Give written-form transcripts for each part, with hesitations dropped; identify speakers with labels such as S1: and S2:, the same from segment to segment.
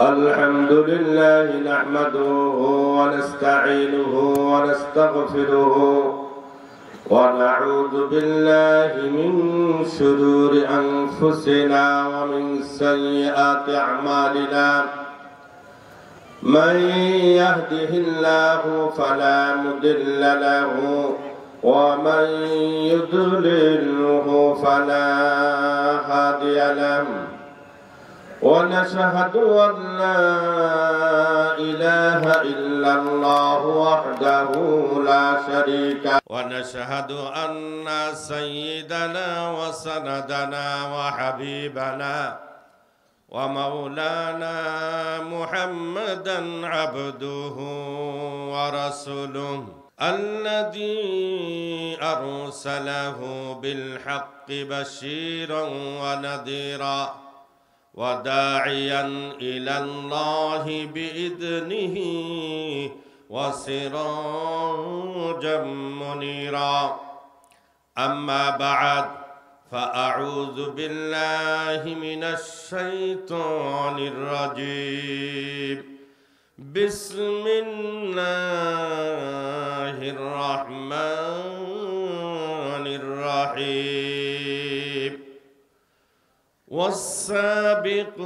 S1: الحمد لله نحمده ونستعينه ونستغفره ونعوذ بالله من شرور أنفسنا ومن سيئات أعمالنا من يهده الله فلا مضل له ومن يضلله فلا هادي له ونشهد أن لا إله إلا الله وحده لا شريك له ونشهد أن سيدنا وسندنا وحبيبنا ومولانا محمدا عبده ورسوله الذي أرسله بالحق بشيرا ونذيرا وداعيا إلى الله بإذنه وسراجا منيرا أما بعد فأعوذ بالله من الشيطان الرجيم بسم الله الرحمن الرحيم والسابقون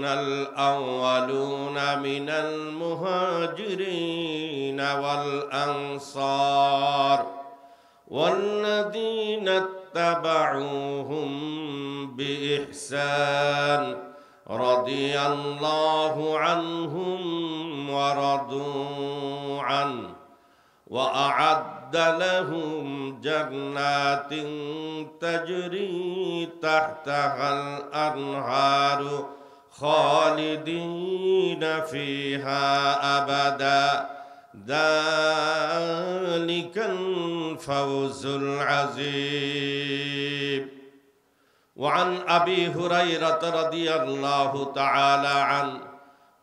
S1: الأولون من المهاجرين والأنصار والذين اتبعوهم بإحسان رضي الله عنهم ورضوا عنه وأعد لهم جنات تجري تحتها الأنهار خالدين فيها أبدا ذلك الفوز العظيم وعن أبي هريرة رضي الله تعالى عنه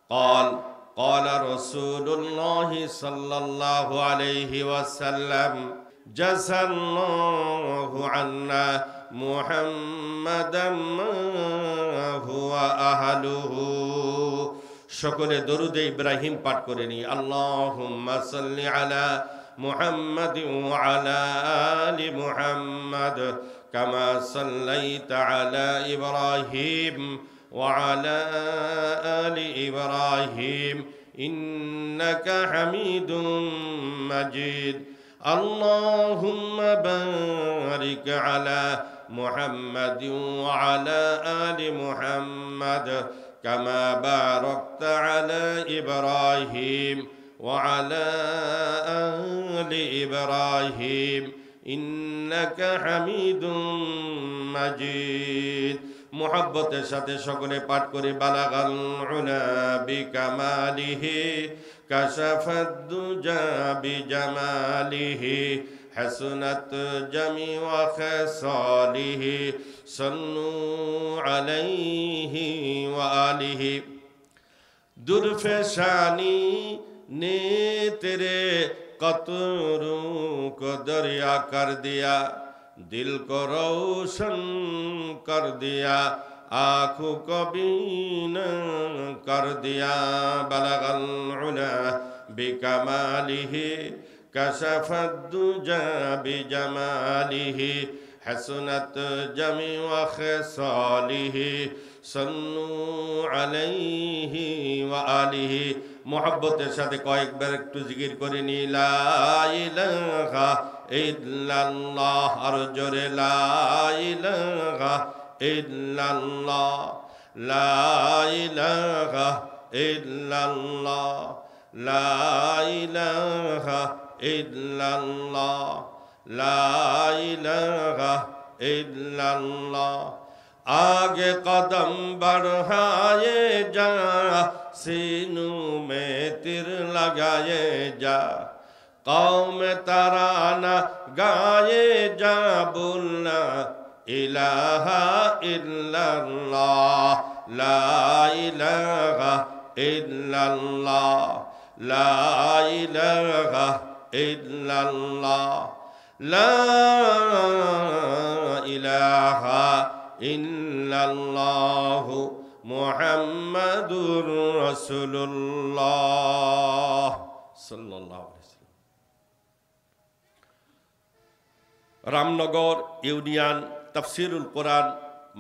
S1: قال قال رسول الله صلى الله عليه وسلم جزى الله عنا محمدا ما هو أهله সকলে দরুদে ইব্রাহিম পাঠ করে নি আল্লাহুম্মা সাল্লি আলা মুহাম্মাদিন ওয়া আলা আলি মুহাম্মাদ কামা সাল্লাইতা আলা ইব্রাহিম وعلى آل إبراهيم إنك حميد مجيد اللهم بارك على محمد وعلى آل محمد كما باركت على إبراهيم وعلى آل إبراهيم إنك حميد مجيد মুহাব্বতের সাথে সকলে পাঠ করে বালাগাল উলা বিকামালিহি কাশাফাদ দুজা বিজামালিহি হাসনাত জামিউ খাসালিহি সাল্লু আলাইহি ওয়া আলিহি দুরফশানি ने तेरे कतरों को दरिया कर दिया दिल को रोशन कर दिया आँखों को बीना कर दिया बलगल उला बिकमालिही कशफद दुजा बिजमालिही हसनत जमीउ खसालिही सल्लू अलैहि व आलिहि मोहब्बतेर साथे कয়েকবার একটু জিকির করে নি লা ইলাহা ইল্লাল্লাহ আর জোরে লা ইলাহা ইল্লাল্লাহ লা ইলাহা ইল্লাল্লাহ লা ইলাহা ইল্লাল্লাহ লা ইলাহা ইল্লাল্লাহ आगे कदम बढ़ाए जा सीनों में तिर लगाए जा कौम तराना गाए जा बोलना इलाहा इल्लल्लाह ला इलाहा इल्लल्लाह ला इलाहा इल्लल्लाह ला इलाहा इल्लल्लाहु মুহাম্মাদুর রাসূলুল্লাহ সাল্লাল্লাহু আলাইহি ওয়াসাল্লাম। রামনগর ইউনিয়ন তাফসিরুল কোরআন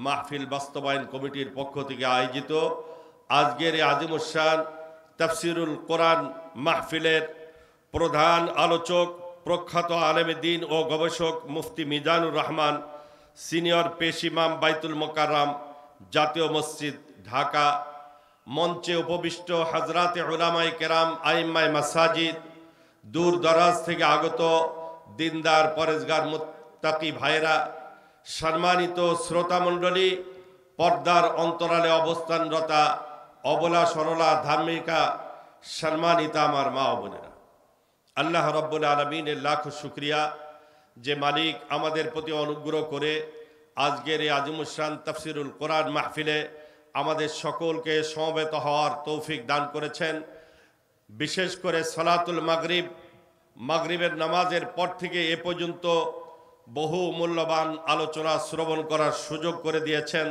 S1: মাহফিল বাস্তবায়ন কমিটির পক্ষ থেকে আয়োজিত আজকের এই আজিমুস শান তাফসিরুল কোরআন মাহফিলের প্রধান আলোচক প্রখ্যাত আলেমে দ্বীন ও গবেষক মুফতি মিজানুর রহমান, সিনিয়র পেশ ইমাম বাইতুল মোকাররম জাতীয় মসজিদ ঢাকা, মঞ্চে উপবিষ্ট হযরতে উলামায়ে কেরাম, আইম্মায়ে মাসাজিদ, দূর দরাজ থেকে আগত দিনদার পরেজগার মুত্তাকি ভাইরা, সম্মানিত শ্রোতামণ্ডলী, পর্দার অন্তরালে অবস্থানরতা অবলা সরলা ধার্মিকা সম্মানিতা আমার মা ও বোনেরা, আল্লাহ রাব্বুল আলামিনের লাখ শুকরিয়া যে মালিক আমাদের প্রতি অনুগ্রহ করে আজকের এই আজিমুস শান তাফসিরুল কোরআন মাহফিলে আমাদের সকলকে সমবেত হওয়ার তৌফিক দান করেছেন। বিশেষ করে সালাতুল মাগরিবের নামাজের পর থেকে এ পর্যন্ত বহু মূল্যবান আলোচনা শ্রবণ করার সুযোগ করে দিয়েছেন।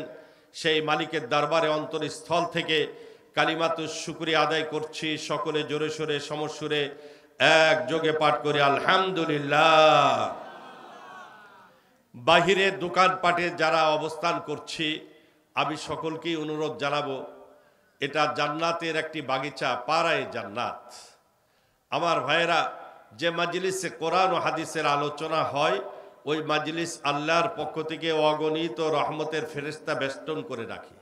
S1: সেই মালিকের দরবারে অন্তরস্থল থেকে কালিমাতুশ শুকরিয়া আদায় করছি। সকলে জোরে সোরে সমসুরে একযোগে পাঠ করে আলহামদুলিল্লাহ। বাহিরে দোকানপাটে যারা অবস্থান করছি, আমি সকলকেই অনুরোধ জানাবো, এটা জান্নাতের একটি বাগিচা, পাড়ায় জান্নাত। আমার ভাইয়েরা, যে মাজলিসে কোরআন ও হাদিসের আলোচনা হয়, ওই মাজলিস আল্লাহর পক্ষ থেকে অগণিত রহমতের ফেরেশতা বেষ্টন করে রাখে।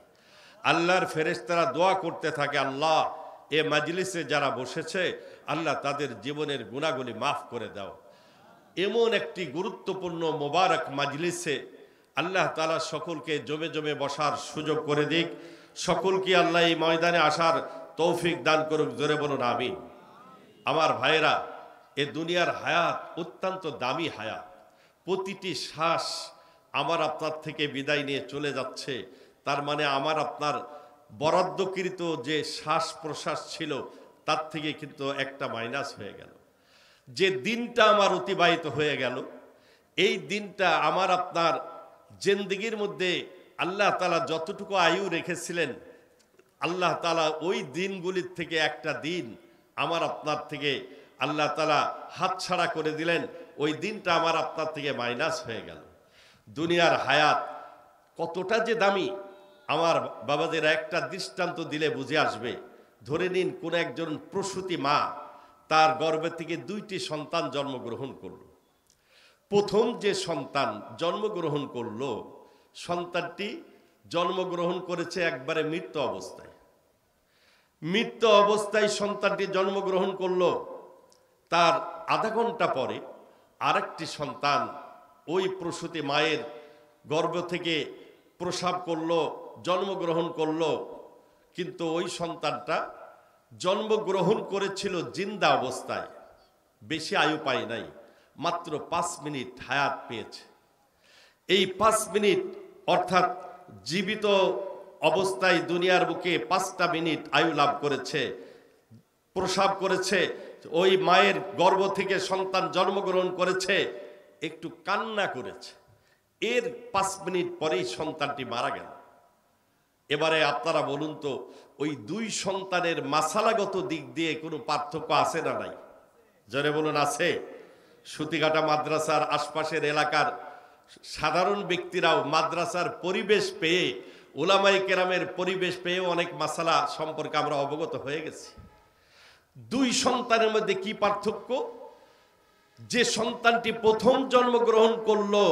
S1: আল্লাহর ফেরেশতারা দোয়া করতে থাকে, আল্লাহ এ মাজলিসে যারা বসেছে, আল্লাহ তাদের জীবনের গুনাহগুলি মাফ করে দাও। এমন একটি গুরুত্বপূর্ণ মোবারক মাজলিসে আল্লাহ তাআলা সকলকে জমে জমে বসার সুযোগ করে দিক। সকলকে আল্লাহ এই ময়দানে আসার তৌফিক দান করুক, জোরে বলুন আমিন। আমার ভাইয়েরা, এ দুনিয়ার হায়াত অত্যন্ত দামি হায়াত। প্রতিটি শ্বাস আমার আপনার থেকে বিদায় নিয়ে চলে যাচ্ছে, তার মানে আমার আপনার বরাদ্দকৃত যে শ্বাস প্রশ্বাস ছিল তার থেকে কিন্তু একটা মাইনাস হয়ে গেল। যে দিনটা আমার অতিবাহিত হয়ে গেল, এই দিনটা আমার আপনার জিন্দেগির মধ্যে আল্লাহ তাআলা যতটুকু আয়ু রেখেছিলেন, আল্লাহ তাআলা ওই দিনগুলির থেকে একটা দিন আমার আপনার থেকে আল্লাহ তাআলা হাতছাড়া করে দিলেন। ওই দিনটা আমার আপনার থেকে মাইনাস হয়ে গেল। দুনিয়ার হায়াত কতটা যে দামি, আমার বাবাদের একটা দৃষ্টান্ত দিলে বুঝে আসবে। ধরে নিন, কোন একজন প্রসূতি মা তার গর্ভে থেকে 2টি সন্তান জন্মগ্রহণ করল। প্রথম যে সন্তান জন্মগ্রহণ করল, সন্তানটি জন্মগ্রহণ করেছে একবারে মৃত অবস্থায়। মৃত অবস্থায় সন্তানটি জন্মগ্রহণ করল। তার আধা ঘন্টা পরে আরেকটি সন্তান ওই প্রসূতি মায়ের গর্ভ থেকে প্রসব করলো, জন্মগ্রহণ করলো। কিন্তু ওই সন্তানটা জন্মগ্রহণ করেছিল জিন্দা অবস্থায়, বেশি আয়ু পায় নাই, মাত্র 5 মিনিট হায়াত পেয়েছে। এই 5 মিনিট অর্থাৎ জীবিত অবস্থায় দুনিয়ার বুকে 5টা মিনিট আয়ু লাভ করেছে, প্রসব করেছে। ওই মায়ের গর্ভ থেকে সন্তান জন্মগ্রহণ করেছে, একটু কান্না করেছে। এর 5 মিনিট পরেই সন্তানটি মারা গেল। এবারে আপনারা বলুন তো, ওই 2 সন্তানের মাসালাগত দিক দিয়ে কোনো পার্থক্য আছে না নাই? জোরে বলুন, আছে? সুতিঘাটা মাদ্রাসার আশপাশের এলাকার সাধারণ ব্যক্তিরাও মাদ্রাসার পরিবেশ পেয়ে, উলামায়ে কেরামের পরিবেশ পেয়ে অনেক মাসালা সম্পর্কে আমরা অবগত হয়ে গেছি। 2 সন্তানের মধ্যে কি পার্থক্য? যে সন্তানটি প্রথম জন্মগ্রহণ করলো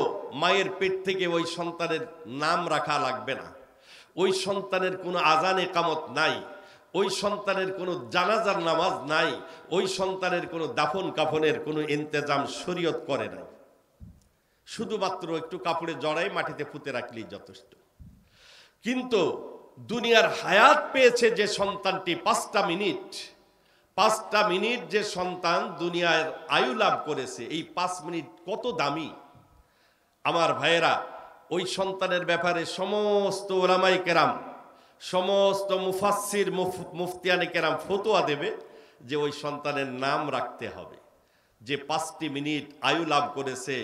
S1: মায়ের পেট থেকে, ওই সন্তানের নাম রাখা লাগবে না, ওই সন্তানের কোনো আজান একামত নাই, ওই সন্তানের কোনো জানাজার নামাজ নাই, ওই সন্তানের কোনো দাফন কাফনের কোনো ইন্তেজাম শরীয়ত করে নাই। শুধুমাত্র একটু কাপড়ে জড়াই মাটিতে পুঁতে রাখলেই যথেষ্ট। কিন্তু দুনিয়ার হায়াত পেয়েছে যে সন্তানটি 5টা মিনিট যে সন্তান দুনিয়ার আয়ু লাভ করেছে, এই 5 মিনিট কত দামি। আমার ভাইয়েরা, ওই সন্তানের ব্যাপারে সমস্ত উলামায়ে কেরাম, সমস্ত মুফাসসির মুফতিয়ানে কেরাম ফতোয়া দেবে যে ওই সন্তানের নাম রাখতে হবে। যে 5টি মিনিট আয়ু লাভ করেছে,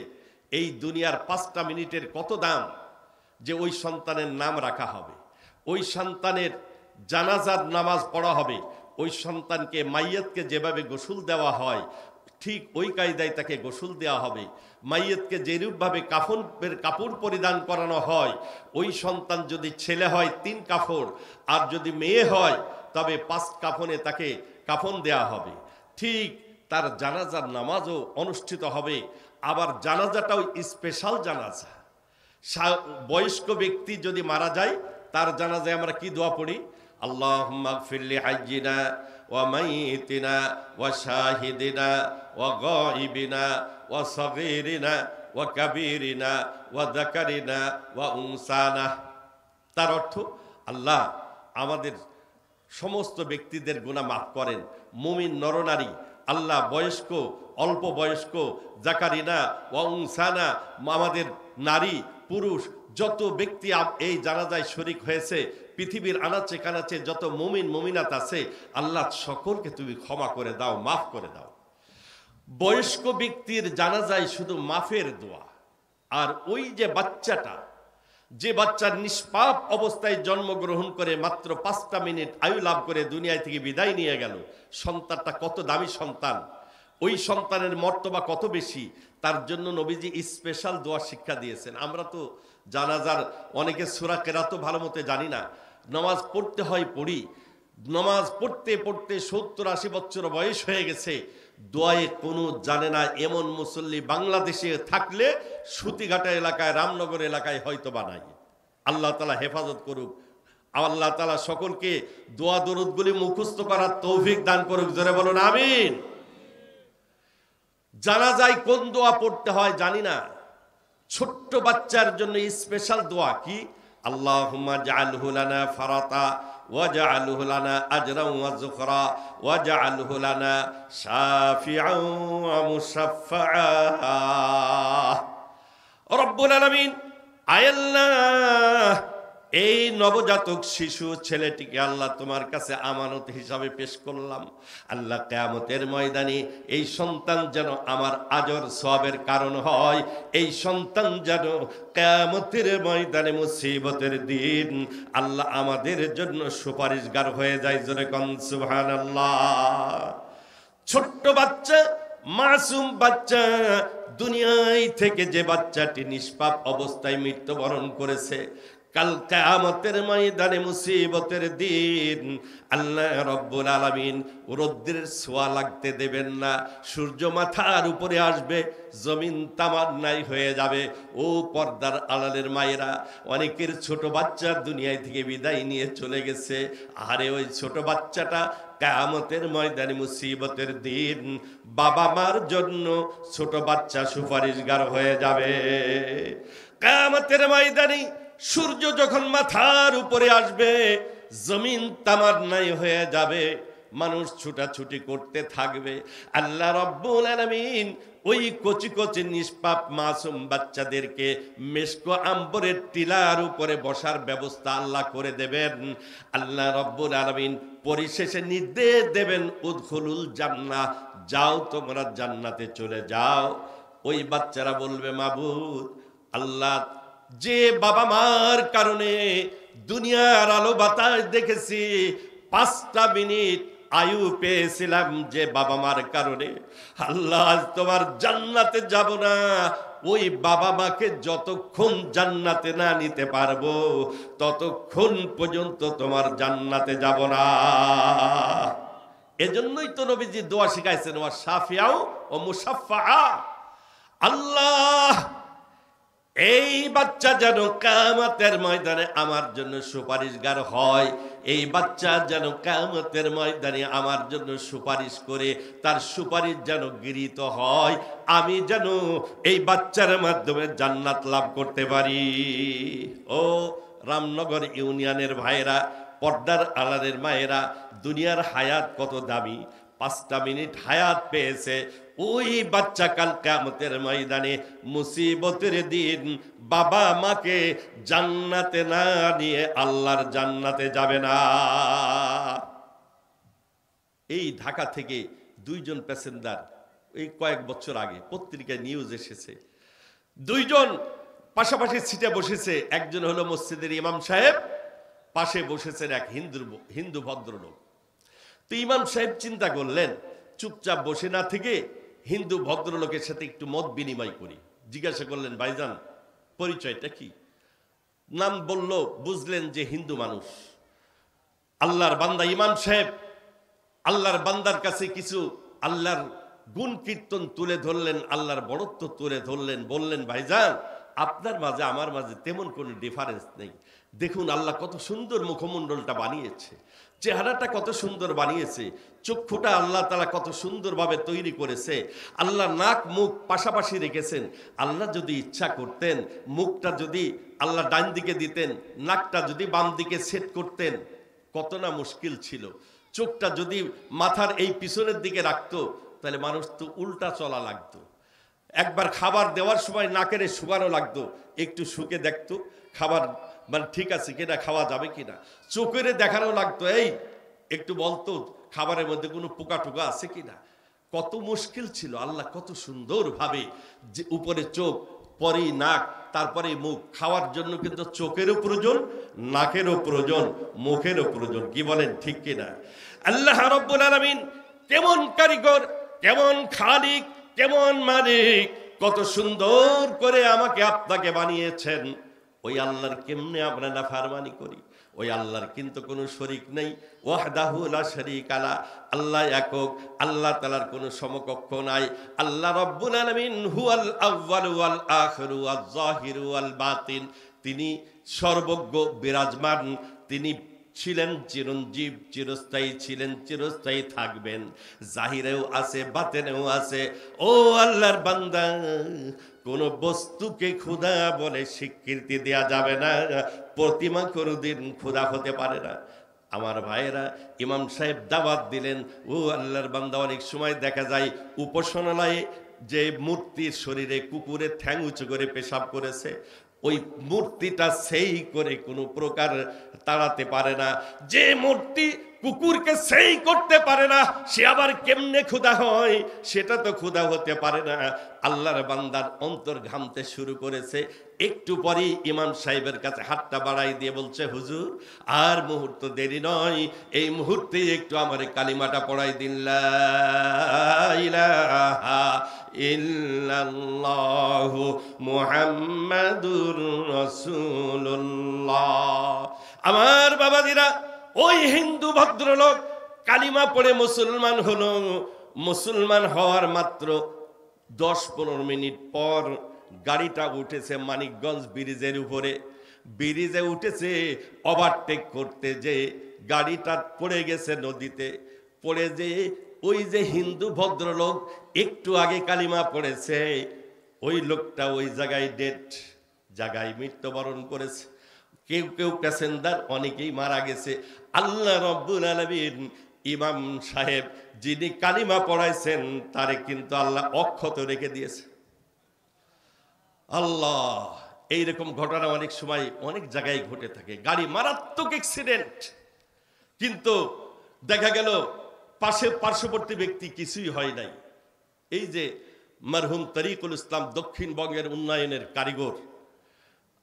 S1: এই দুনিয়ার 5টা মিনিটের কত দাম যে ওই সন্তানের নাম রাখা হবে। ওই সন্তানের জানাজার নামাজ পড়া হবে, ওই সন্তানকে মাইয়াতকে যেভাবে গোসল দেওয়া হয় ঠিক ওই কায়দায় তাকে গোসল দেওয়া হবে। মাইয়াতকে যেরূপভাবে কাপড় পরিধান করানো হয়, ওই সন্তান যদি ছেলে হয় 3 কাপড়, আর যদি মেয়ে হয় তবে 5 কাফনে তাকে কাফন দেওয়া হবে। ঠিক তার জানাজার নামাজও অনুষ্ঠিত হবে। আবার জানাজাটাও স্পেশাল জানাজা। বয়স্ক ব্যক্তি যদি মারা যায় তার জানাজায় আমরা কি দোয়া পড়ি? আল্লাহুম্মা গফির লি হাইয়িনা ওয়া মাইয়িতিনা ওয়া শাহিদিনা ওয়া গায়িবিনা ওয়া সাগীরিনা ওয়া কাবীরিনা ওয়া যাকারিনা ওয়া উনসানা। তার অর্থ, আল্লাহ আমাদের সমস্ত ব্যক্তিদের গুনাহ মাফ করেন। মুমিন নরনারী, আল্লাহ বয়স্ক, অল্প বয়স্ক, জাকারিনা ওয়া উনসানা, আমাদের নারী পুরুষ যত ব্যক্তি এই জানাজায় শরীক হয়েছে, পৃথিবীর আনাচে কানাচে যত মুমিন মুমিনাত আছে, আল্লাহ সকলকে তুমি ক্ষমা করে দাও, মাফ করে দাও। বয়স্ক ব্যক্তির জানাজায় শুধু মাফের দোয়া। আর ওই যে বাচ্চাটা, যে বাচ্চা নিষ্পাপ অবস্থায় জন্মগ্রহণ করে মাত্র 5টা মিনিট আয়ু লাভ করে দুনিয়া থেকে বিদায় নিয়ে গেল, সন্তানটা কত দামি সন্তান, ওই সন্তানের মর্তবা কত বেশি, তার জন্য নবীজি স্পেশাল দোয়া শিক্ষা দিয়েছেন। আমরা তো জানাজার অনেকে সূরা কেরাতও ভালো মতো জানি না, নামাজ পড়তে হয় পড়ি, নামাজ পড়তে পড়তে 70-80 বছর বয়স হয়ে গেছে, দোয়ায়ে কুনুত জানে না এমন মুসল্লি বাংলাদেশে থাকলে সুতিঘাটা এলাকায়, রামনগর এলাকায় হয়তো বা নাই। আল্লাহ তাআলা হেফাজত করুক। আল্লাহ তাআলা সকলকে দোয়া দরুদগুলি মুখস্থ করার তৌফিক দান করুক। জোরে বলুন আমিন। জানাজায় কোন দোয়া পড়তে হয় জানি না। ছোট্ট বাচ্চার জন্য স্পেশাল দোয়া কি? আল্লাহুম্মা জাআলহু লানা ফারাতা ওয়াজআলহু লানা আজরান ওয়া যুখরা ওয়াজআলহু লানা শাফিআন ওয়া মুশাফফা। রব্বুল আলামিন, আয় আল্লাহ, এই নবজাতক শিশু ছেলেটিকে আল্লাহ তোমার কাছে আমানত হিসাবে পেশ করলাম। আল্লাহ কিয়ামতের ময়দানে এই সন্তান যেন আমার আজর সওয়াবের কারণ হয়, এই সন্তান যেন কিয়ামতের ময়দানে মুসিবতের দিন আল্লাহ আমাদের জন্য সুপারিশগার হয়ে যায়। জোরে কোন সুবহানাল্লাহ। ছোট্ট বাচ্চা, মাসুম বাচ্চা, দুনিয়ায় থেকে যে বাচ্চাটি নিষ্পাপ অবস্থায় মৃত্যুবরণ করেছে, কাল কিয়ামতের ময়দানে মুসিবতের দিন আল্লাহ রব্বুল আলামিন রৌদ্রের ছোঁয়া লাগতে দেবেন না। সূর্য মাথার উপরে আসবে, জমিন তামান্নাই হয়ে যাবে। ও পর্দার আড়ালের মায়েরা, অনেকের ছোট বাচ্চা দুনিয়ায় থেকে বিদায় নিয়ে চলে গেছে। আরে ওই ছোট বাচ্চাটা কিয়ামতের ময়দানে মুসিবতের দিন বাবা মার জন্য ছোট বাচ্চা সুপারিশগার হয়ে যাবে। কিয়ামতের ময়দানে সূর্য যখন মাথার উপরে আসবে, জমিন তামান্নাই হয়ে যাবে, মানুষ ছুটাছুটি করতে থাকবে। আল্লাহ রব্বুল আলামিন ওই কচি কচি নিষ্পাপ মাসুম বাচ্চাদেরকে মেশকো আম্বরের টিলার উপরে বসার ব্যবস্থা আল্লাহ করে দেবেন। আল্লাহ রব্বুল আলামিন পরিশেষে নির্দেশ দেবেন, উদখুলুল জান্নাহ, যাও তোমরা জান্নাতে চলে যাও। ওই বাচ্চারা বলবে, মাবুদ আল্লাহ, যে বাবা মার কারণে দুনিয়ার আলো বাতাস দেখেছি, 5টা মিনিট আয়ু পেয়েছিলাম যে বাবা মার কারণে, আল্লাহ তোমার জান্নাতে যাব না। ওই বাবা মাকে যতক্ষণ জান্নাতে না নিতে পারবো ততক্ষণ পর্যন্ত তোমার জান্নাতে যাব না। এজন্যই তো নবীজি দোয়া শিখাইছেন, ওয়া শাফিআও ও মুশাফফা। আল্লাহ, এই বাচ্চা যেন কিয়ামতের ময়দানে আমার জন্য সুপারিশগার হয়, এই বাচ্চা যেন কিয়ামতের ময়দানে আমার জন্য সুপারিশ করে, তার সুপারিশ যেন গৃহীত হয়, আমি যেন এই বাচ্চার মাধ্যমে জান্নাত লাভ করতে পারি। ও রামনগর ইউনিয়নের ভাইয়েরা, পর্দার আড়ালের মায়েরা, দুনিয়ার হায়াত কত দামি। 5টা মিনিট হায়াত পেয়েছে ওই বাচ্চা কাল কিয়ামতের ময়দানে মুসিবতের দিন বাবা মাকে জান্নাতে না নিয়ে আল্লাহর জান্নাতে যাবে না। এই ঢাকা থেকে 2 জন প্যাসেঞ্জার, এই কয়েক বছর আগে পত্রিকায় নিউজ এসেছে, 2 জন পাশাপাশি সিটে বসেছে। একজন হলো মসজিদের ইমাম সাহেব, পাশে বসেছেন এক হিন্দু ভদ্রলোক। তো ইমাম সাহেব চিন্তা করলেন চুপচাপ বসে না থেকে হিন্দু ভদ্রলোকের সাথে একটু মত বিনিময় করি। জিজ্ঞাসা করলেন, ভাইজান পরিচয়টা কি? নাম বলল, বুঝলেন যে হিন্দু মানুষ, আল্লাহর বান্দা। ইমাম সাহেব আল্লাহর বান্দার কাছে কিছু আল্লাহর গুণ কীর্তন তুলে ধরলেন, আল্লাহর বড়ত্ব তুলে ধরলেন। বললেন, ভাইজান আপনার মাঝে আমার মাঝে তেমন কোনো ডিফারেন্স নেই। দেখুন আল্লাহ কত সুন্দর মুখমণ্ডলটা বানিয়েছে, চেহারাটা কত সুন্দর বানিয়েছে, চক্ষুটা আল্লাহ তাআলা কত সুন্দরভাবে তৈরি করেছে। আল্লাহ নাক মুখ পাশাপাশি রেখেছেন। আল্লাহ যদি ইচ্ছা করতেন, মুখটা যদি আল্লাহ ডান দিকে দিতেন, নাকটা যদি বাম দিকে সেট করতেন, কত না মুশকিল ছিল। চোখটা যদি মাথার এই পিছনের দিকে রাখতো, তাহলে মানুষ তো উল্টা চলা লাগতো। একবার খাবার দেওয়ার সময় নাকের শুকানো লাগতো, একটু শুকে দেখতো খাবার মানে ঠিক আছে কিনা, খাওয়া যাবে কিনা। চোখের দেখানো লাগতো, এই একটু বলতো খাবারের মধ্যে কোনো পোকা টোকা আছে কিনা। কত মুশকিল ছিল। আল্লাহ কত সুন্দরভাবে, যে উপরে চোখ, পরেই নাক, তারপরে মুখ। খাওয়ার জন্য কিন্তু চোখেরও প্রয়োজন, নাকেরও প্রয়োজন, মুখেরও প্রয়োজন। কি বলেন ঠিক কিনা? আল্লাহ রাব্বুল আলামিন কেমন কারিগর, কেমন খালিক, কেমন মালিক, কত সুন্দর করে আমাকে আপনাকে বানিয়েছেন। ওই আল্লাহর কেমনে আমরা নাফরমানি করি? ওই আল্লাহর কিন্তু কোনো শরীক নেই। ওয়াহদাহু লা শারীকা লা, আল্লাহ একক, আল্লাহ তাআলার কোনো সমকক্ষ নাই। আল্লাহ রাব্বুল আলামিন হুয়াল আউয়াল ওয়াল আখিরু ওয়াজ যাহিরু ওয়াল বাতিন। তিনি সর্বজ্ঞ বিরাজমান, তিনি ছিলেন চিরঞ্জীব, চিরস্থায়ী ছিলেন, চিরস্থায়ী থাকবেন। জাহিরেও আছে, বাতেনেও আছে। ও আল্লাহর বান্দা, কোন বস্তুকে খোদা বলে স্বীকৃতি দেয়া যাবে না। প্রতিমা কোনদিন খোদা হতে পারে না। আমার ভাইয়েরা, ইমাম সাহেব দাওয়াত দিলেন। ও আল্লাহর বান্দা, অনেক সময় দেখা যায় উপাসনালয়ে যে মূর্তির শরীরে কুকুরের ঠ্যাং উঁচু করে পেশাব করেছে, ওই মূর্তিটা সেই করে কোনো প্রকার তাড়াতে পারে না। যে মূর্তি কুকুরকে সেই করতে পারে না, সে আবার কেমনে খোদা হয়? সেটা তো খোদা হতে পারে না। আল্লাহর বান্দার অন্তর ঘামতে শুরু করেছে। একটু পরেই ইমাম সাহেবের কাছে হাতটা বাড়াই দিয়ে বলছে, হুজুর আর মুহূর্ত দেরি নয়, এই মুহূর্তে একটু আমার কালিমাটা পড়াই দিন, লা ইলাহা ইল্লাল্লাহু মুহাম্মাদুর রাসূলুল্লাহ। আমার বাবাজিরা, ওই হিন্দু ভদ্রলোক কালিমা পড়ে মুসলমান হলো। মুসলমান হওয়ার মাত্র 10-15 মিনিট পর গাড়িটা উঠেছে মানিকগঞ্জ ব্রিজের উপরে। ব্রিজে উঠেছে, ওভারটেক করতে যে গাড়িটা পড়ে গেছে নদীতে। পড়ে যে ওই যে হিন্দু ভদ্রলোক একটু আগে কালিমা পড়েছে, ওই লোকটা ওই জায়গায় ডেড, জায়গায় মৃত্যুবরণ করেছে। কেউ কেউ প্যাসেঞ্জার অনেকেই মারা গেছে। আল্লাহ রাব্বুল আলামিন ইমাম সাহেব যিনি কালিমা পড়াইছেন, তারে কিন্তু আল্লাহ অক্ষত রেখে দিয়েছে। আল্লাহ, এইরকম ঘটনা অনেক সময় অনেক জায়গায় ঘটে থাকে। গাড়ি মারাত্মক অ্যাক্সিডেন্ট, কিন্তু দেখা গেল পার্শ্ববর্তী ব্যক্তি কিছুই হয় নাই। এই যে মরহুম তরিকুল ইসলাম, দক্ষিণবঙ্গের উন্নয়নের কারিগর,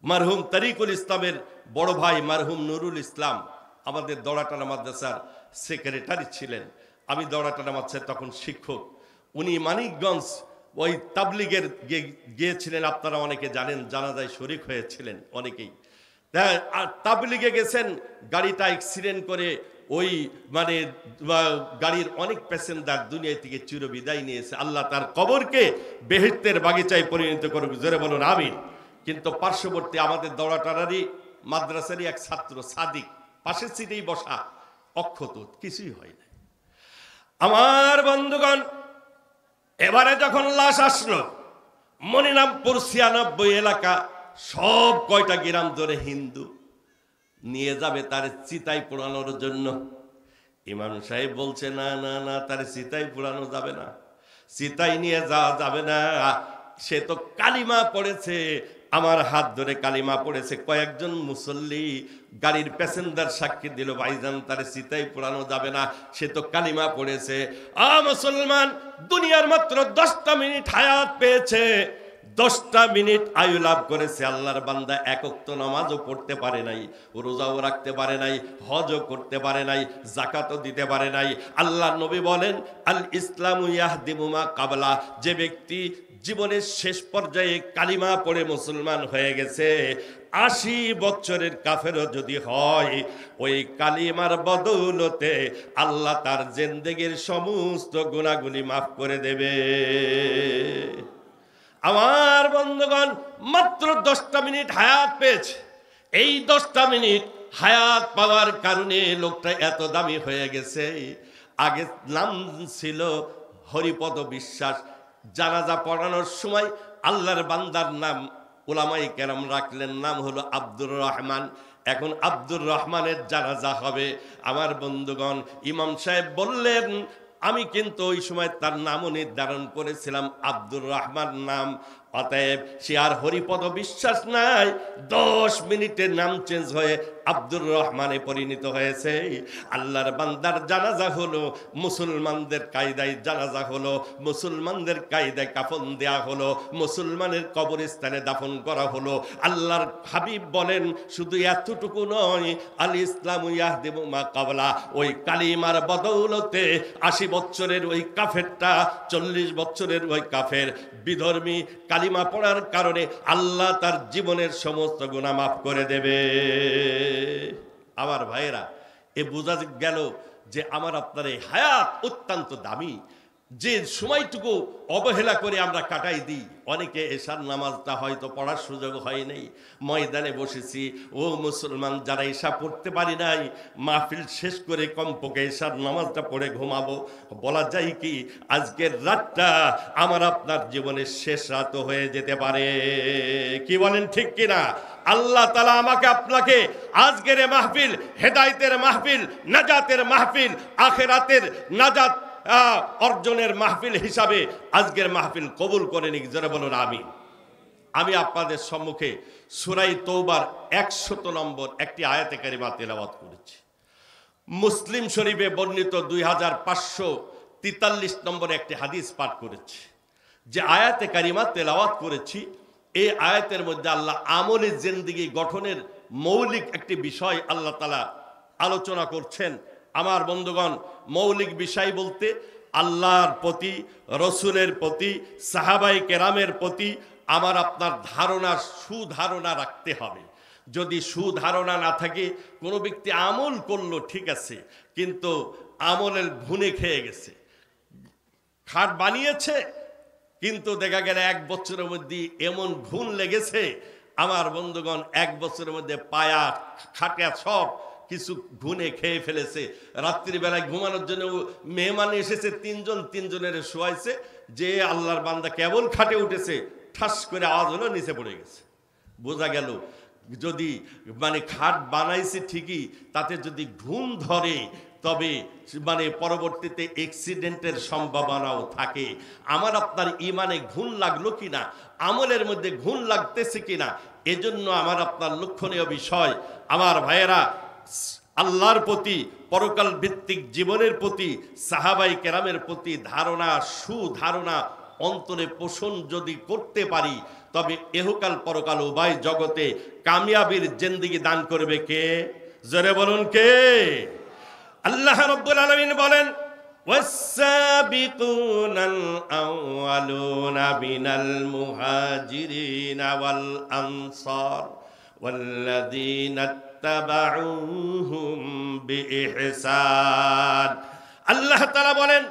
S1: মরহুম তরিকুল ইসলামের বড় ভাই মরহুম নুরুল ইসলাম আমাদের দৌড়াটানা মাদ্রাসার সেক্রেটারি ছিলেন। আমি দৌড়াটানা মাদ্রাসায় তখন শিক্ষক। উনি মানিকগঞ্জ ওই তাবলিগের গিয়েছিলেন, আপনারা অনেকে জানেন, জানাজায় শরীক হয়েছিলেন অনেকেই। তাবলিগে গেছেন, গাড়িটা অ্যাক্সিডেন্ট করে ওই মানে গাড়ির অনেক প্যাসেঞ্জার দুনিয়া থেকে চিরবিদায় নিয়েছে। আল্লাহ তার কবরকে বেহেশতের বাগিচায় পরিণত করুক, জোরে বলুন আমিন। কিন্তু পার্শ্ববর্তী আমাদের দৌড়াটানারই মাদ্রাসারই এক ছাত্র সাদিক, পাশের সিটেই বসা, অক্ষত, কিছুই হয় না। আমার বন্ধুগণ, এবারে যখন লাশ আসলো, মনিরামপুর 96 এলাকা সব কয়টা গ্রাম ধরে হিন্দু নিয়ে যাবে তার চিতায় পোড়ানোর জন্য। ইমাম সাহেব বলছে, না না না, তার চিতায় পোড়ানো যাবে না, চিতায় নিয়ে যাওয়া যাবে না। সে তো কালিমা পড়েছে, আমার হাত ধরে কালিমা পড়েছে। কয়েকজন মুসল্লি গাড়ির প্যাসেঞ্জার সাক্ষী দিল, ভাইজান তার চিতায় পোড়ানো যাবে না, সে তো কালিমা পড়েছে। মুসলমান, দুনিয়ার মাত্র 10টা মিনিট হায়াত পেয়েছে, 10টা মিনিট আয়ু লাভ করেছে। আল্লাহর বান্দা এক ওয়াক্ত নামাজও পড়তে পারে নাই, রোজাও রাখতে পারে নাই, হজও করতে পারে নাই, যাকাতও দিতে পারে নাই। আল্লাহর নবী বলেন, আল ইসলামু ইয়াহদিমু মা কাবলা, যে ব্যক্তি জীবনের শেষ পর্যায়ে কালিমা পড়ে মুসলমান হয়ে গেছে, 80 বছরের কাফেরও যদি হয়, ওই কালিমার বদৌলতে আল্লাহ তার জিন্দেগির সমস্ত গুনাহগুলি মাফ করে দেবে। আমার বন্ধুগণ, মাত্র 10টা মিনিট হায়াত পেয়েছে। এই 10টা মিনিট হায়াত পাওয়ার কারণে লোকটা এত দামি হয়ে গেছে। আগে নাম ছিল হরিপদ বিশ্বাস। জানাজা পড়ানোর সময় আল্লাহর বান্দার নাম উলামায়ে কেরাম রাখলেন, নাম হলো আব্দুর রহমান। এখন আব্দুর রহমানের জানাজা হবে। আমার বন্ধুগণ, ইমাম সাহেব বললেন, আমি কিন্তু ওই সময় তার নামও নির্ধারণ করেছিলাম আব্দুর রহমান নাম, অতএব সে আর হরিপদ বিশ্বাস নাই। 10 মিনিটের নাম চেঞ্জ হয়ে আব্দুর রহমানে পরিণত হয়েছে। আল্লাহর বান্দার জানাজা হলো, মুসলমানদের কায়দায় জানাজা হলো, মুসলমানদের কায়দায় কাফন দেয়া হলো, মুসলমানের কবরস্থানে দাফন করা হলো। আল্লাহর হাবিব বলেন, শুধু এতটুকু নয়, আল ইসলামু ইয়াহদিমু মা কাবলা, ওই কালিমার বদৌলতে 80 বছরের ওই কাফেরটা 40 বছরের ওই কাফের বিধর্মী কালিমা পড়ার কারণে আল্লাহ তার জীবনের সমস্ত গুনাহ মাফ করে দেবে। আমার ভাইয়েরা, এ বোঝা গেল যে আমার আপনার এই হায়াত অত্যন্ত দামি। যে সময়টুকু অবহেলা করে আমরা কাটাই দিই, অনেকে এশার নামাজটা হয়তো পড়ার সুযোগ হয় নাই, ময়দানে বসেছি, ও মুসলমান যারা এশা পড়তে পারি নাই, মাহফিল শেষ করে কমপক্ষে এশার নামাজটা পড়ে ঘুমাবো। বলা যায় কি, আজকের রাতটা আমার আপনার জীবনের শেষ রাত হয়ে যেতে পারে। কি বলেন, ঠিক কিনা? আল্লাহ তাআলা আমাকে আপনাকে আজকের মাহফিল হেদায়েতের মাহফিল, নাজাতের মাহফিল, আখিরাতের নাজাত অর্জনের মাহফিল হিসাবে আজকের মাহফিল কবুল করে নিক। যারা বলুন আমিন। আমি আপনাদের সম্মুখে সূরা তওবার 100 নম্বর একটি আয়াতে কারিমা তেলাওয়াত করেছি। মুসলিম শরীফে বর্ণিত 2543 নম্বর একটি হাদিস পাঠ করেছি। যে আয়াতে কারিমা তেলাওয়াত করেছি, এই আয়াতের মধ্যে আল্লাহ আমলের জিন্দেগি গঠনের মৌলিক একটি বিষয় আল্লাহ তাআলা আলোচনা করছেন। আমার বন্ধুগণ, মৌলিক বিষয় বলতে আল্লাহর প্রতি, রসুলের প্রতি, সাহাবায়ে কেরামের প্রতি আমার আপনার ধারণা, সুধারণা রাখতে হবে। যদি সুধারণা না থাকে, কোনো ব্যক্তি আমল করলো ঠিক আছে, কিন্তু আমলের ভুনে খেয়ে গেছে, খাট বানিয়েছে, কিন্তু দেখা গেল 1 বছরের মধ্যে এমন ঘুণ লেগেছে, আমার বন্ধুগণ 1 বছরের মধ্যে পায়া খাটা সব কিছু ঘুনে খেয়ে ফেলেছে। রাত্রিবেলায় ঘুমানোর জন্য মেহমান এসেছে, 3 জন, 3 জনের শোয়াইছে, যে আল্লাহর বান্দা কেবল খাটে উঠেছে, ঠাস করে আওয়াজ হলো, নিচে পড়ে গেছে। বোঝা গেল, যদি খাট বানাইছে ঠিকই, তাতে যদি ঘুম ধরে তবে পরবর্তীতে অ্যাক্সিডেন্টের সম্ভাবনাও থাকে। আমার আপনার ইমানে ঘুণ লাগলো কিনা, আমলের মধ্যে ঘুণ লাগতেছে কিনা, এজন্য আমার আপনার লক্ষণীয় বিষয়, আমার ভাইয়েরা, আল্লাহর প্রতি, পরকাল ভিত্তিক জীবনের প্রতি, সাহাবায়ে কেরামের প্রতি ধারণা, সুধারণা অন্তরে পোষণ যদি করতে পারি, তবে এহকাল পরকাল উভয় জগতে কামিয়াবির জিন্দেগি দান করবে কে? জোরে বলুন কে? আল্লাহ রাব্বুল আলামিন বলেন, ওয়াস-সাবিকুনাল আউয়ালুনা মিনাল মুহাজিরিনা ওয়াল আনসার ওয়াল্লাযীনা তাবাউহুম বিইহসান। আল্লাহ তাআলা বলেন,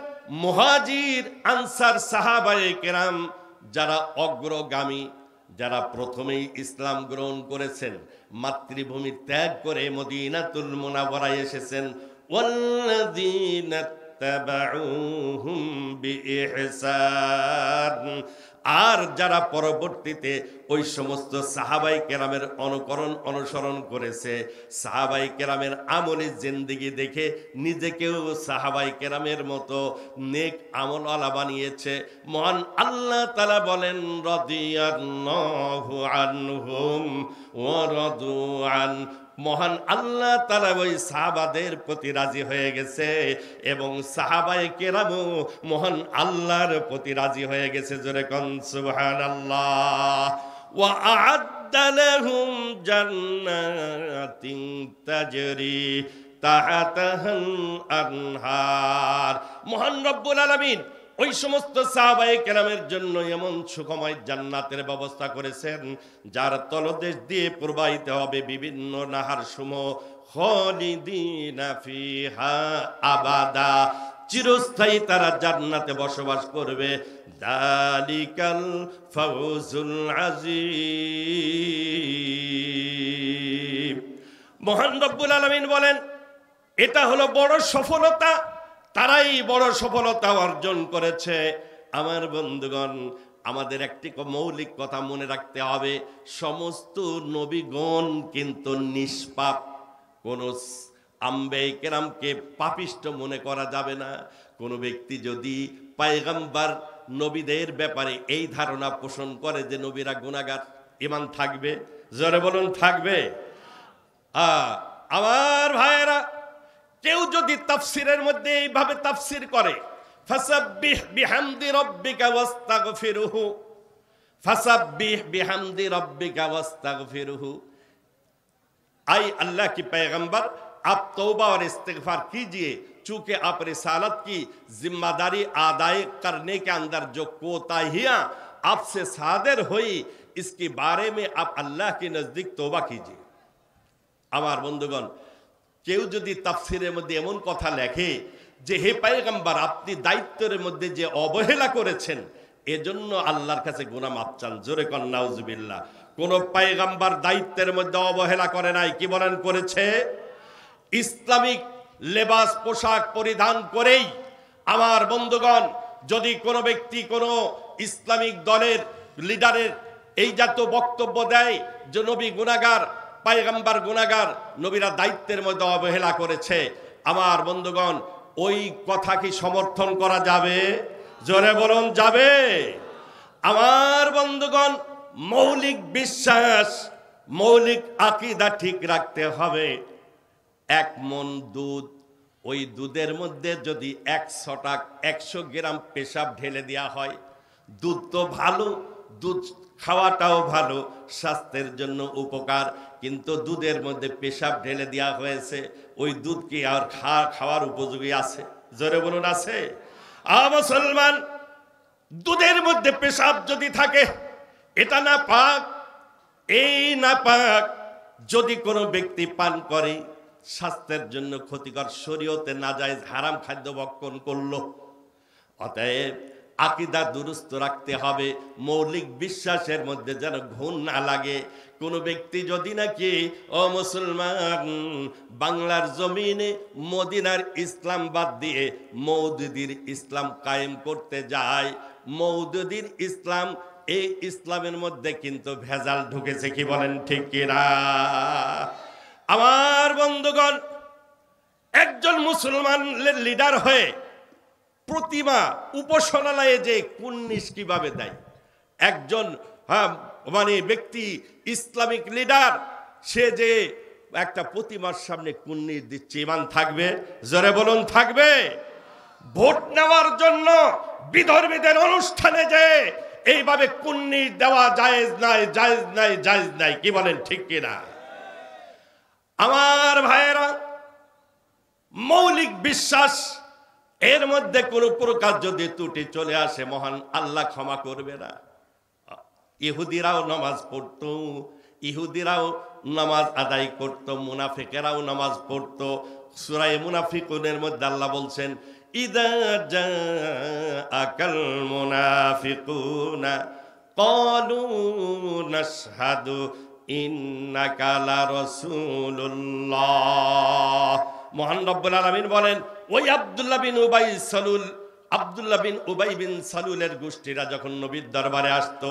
S1: মুহাজির, আনসার, সাহাবায়ে কেরাম, যারা অগ্রগামী, যারা প্রথমেই ইসলাম গ্রহণ করেছেন, মাতৃভূমি ত্যাগ করে মদিনাতুল মুনাওয়ারায় এসেছেন, ওয়াল্লাযীনা তাবাউহুম বিইহসান, আর যারা পরবর্তীতে ওই সমস্ত সাহাবাই কেরামের অনুসরণ করেছে, সাহাবাই কেরামের আমলি জিন্দেগি দেখে নিজেকেও সাহাবাই কেরামের মতো নেক আমলওয়ালা বানিয়েছে। মহান আল্লাহ তাআলা বলেন রাদিয়াল্লাহু আনহুম ওয়া রাদু আন, মহান আল্লাহ তাআলা ওই সাহাবাদের প্রতি রাজি হয়ে গেছে এবং সাহাবায়ে কেরামও মহান আল্লাহর প্রতি রাজি হয়ে গেছে। জোরে কোন সুবহানাল্লাহ। ওয়া আ'আদ্দা লাহুম জান্নাতিন তাজরি তাহতাহাল আনহার। মহান রব্বুল আলামিন ওই সমস্ত সাহাবায়ে কেরামের জন্য এমন সুখময় জান্নাতের ব্যবস্থা করেছেন যার তলদেশ দিয়ে প্রবাহিত হবে বিভিন্ন নাহার সমূহ, খালিদিনা ফিহা আবাদা, চিরস্থায়ী তারা জান্নাতে বসবাস করবে। যালিকাল ফাউজুল আযীম। মহান রব্বুল আলামিন বলেন এটা হলো বড় সফলতা, তারাই বড় সফলতা অর্জন করেছে। আমার বন্ধুগণ, আমাদের একটি মৌলিক কথা মনে রাখতে হবে, সমস্ত নবীগণ কিন্তু নিষ্পাপ। কোন আম্বিয়া কেরামকে পাপিষ্ট মনে করা যাবে না। কোন ব্যক্তি যদি পয়গম্বর নবীদের ব্যাপারে এই ধারণা পোষণ করে যে নবীরা গুনাহগার, ঈমান থাকবে? জোরে বলুন, থাকবে? আমার ভাইয়েরা, কেউ যদি তাফসিরের মধ্যে এইভাবে তাফসির করে ফাসাব্বিহ বিহামদি রাব্বিকা ওয়াস্তাগফিরুহু, ফাসাব্বিহ বিহামদি রাব্বিকা ওয়াস্তাগফিরুহু, आई अल्लाह की पैगंबर आप तौबा और इस्तिगफार कीजिए, चूंकि आप रिसालत की जिम्मेदारी अदाय करने के अंदर जो कोताहियां आपसे सादर हुई इसके बारे में आप अल्लाह के नजदीक तौबा कीजिए। আমার বন্ধুগণ, কেউ যদি তাফসিরের মধ্যে এমন কথা লেখে যে হে পয়গম্বর আপনি দায়িত্বের মধ্যে যে অবহেলা করেছেন এজন্য আল্লাহর কাছে গুনাহ মাফ চান, জোরে কন নাউজুবিল্লাহ। কোন পয়গম্বর দায়িত্বের মধ্যে অবহেলা করে নাই। কি বলেন? করেছে। ইসলামিক লেবাস পোশাক পরিধান করেই আমার বন্ধুগণ, যদি কোনো ব্যক্তি কোনো ইসলামিক দলের লিডারের এই জাতীয় বক্তব্য দেয় যে নবী গুনাহগার, পয়গম্বর গুনাহগার, নবীরা দায়িত্বের মধ্যে অবহেলা করেছে, আমার বন্ধুগণ ওই কথা কি সমর্থন করা যাবে? জোরে বলুন, যাবে? আমার বন্ধুগণ, মৌলিক বিশ্বাস, মৌলিক আকীদা ঠিক রাখতে হবে। 1 মণ দুধ, ওই দুধের মধ্যে যদি 100 গ্রাম পেশাব ঢেলে দেওয়া হয়, দুধ তো ভালো, দুধ খাওয়াটাও ভালো, স্বাস্থ্যের জন্য উপকার, কিন্তু দুধের মধ্যে পেশাব ঢেলে দেওয়া হয়েছে, ওই দুধ কি আর খাওয়ার উপযোগী আছে? জোরে বলুন, আছে? মুসলমান, দুধের মধ্যে পেশাব যদি থাকে এটা না পাক। এই না পাক যদি কোনো ব্যক্তি পান করে স্বাস্থ্যের জন্য ক্ষতিকর, শরীয়তে নাজায়েজ হারাম খাদ্য ভক্ষণ করলো। অতএব আকীদা দুরুস্ত রাখতে হবে, মৌলিক বিশ্বাসের মধ্যে যেন ঘুণ না লাগে। কোন ব্যক্তি যদি নাকি ও মুসলমান বাংলার জমিনে মদিনার ইসলাম বাদ দিয়ে মওদুদির ইসলাম কায়েম করতে যায়, মওদুদির ইসলাম, এই ইসলামের মধ্যে কিন্তু ভেজাল ঢুকেছে। কি বলেন, ঠিক কিনা? আমার বন্ধুগণ, একজন মুসলমানের লিডার হয়ে প্রতিমা উপাসনালয়ে যে কুন্নিস কিভাবে দেয়, একজন ব্যক্তি ইসলামিক লিডার সে যে একটা প্রতিমার সামনে কুন্নিস দিচ্ছে, ঈমান থাকবে? জোরে বলুন, থাকবে? ভোট নেওয়ার জন্য বিধর্মীদের অনুষ্ঠানে যে এইভাবে কুন্নিস দেওয়া জায়েজ নাই, জায়েজ নাই, জায়েজ নাই। কি বলেন, ঠিক কিনা? আমার ভাইয়েরা, মৌলিক বিশ্বাস এর মধ্যে কোন প্রকার যদি ত্রুটি চলে আসে মহান আল্লাহ ক্ষমা করবে না। ইহুদিরাও নামাজ পড়তো, ইহুদিরাও নামাজ আদায় করত, মুনাফিকেরাও নামাজ পড়তো। সূরা মুনাফিকুনের মধ্যে আল্লাহ বলছেন ইদা জাআকাল মুনাফিকুনা ক্বালু নাশহাদু ইন্নাকা লারাসূলুল্লাহ। মহান রব্বুল আলামিন বলেন ওই আব্দুল্লাহ বিন উবাই সালুল আব্দুল্লাহ বিন উবাই বিন সালুলের গোষ্ঠীরা যখন নবীর দরবারে আসতো,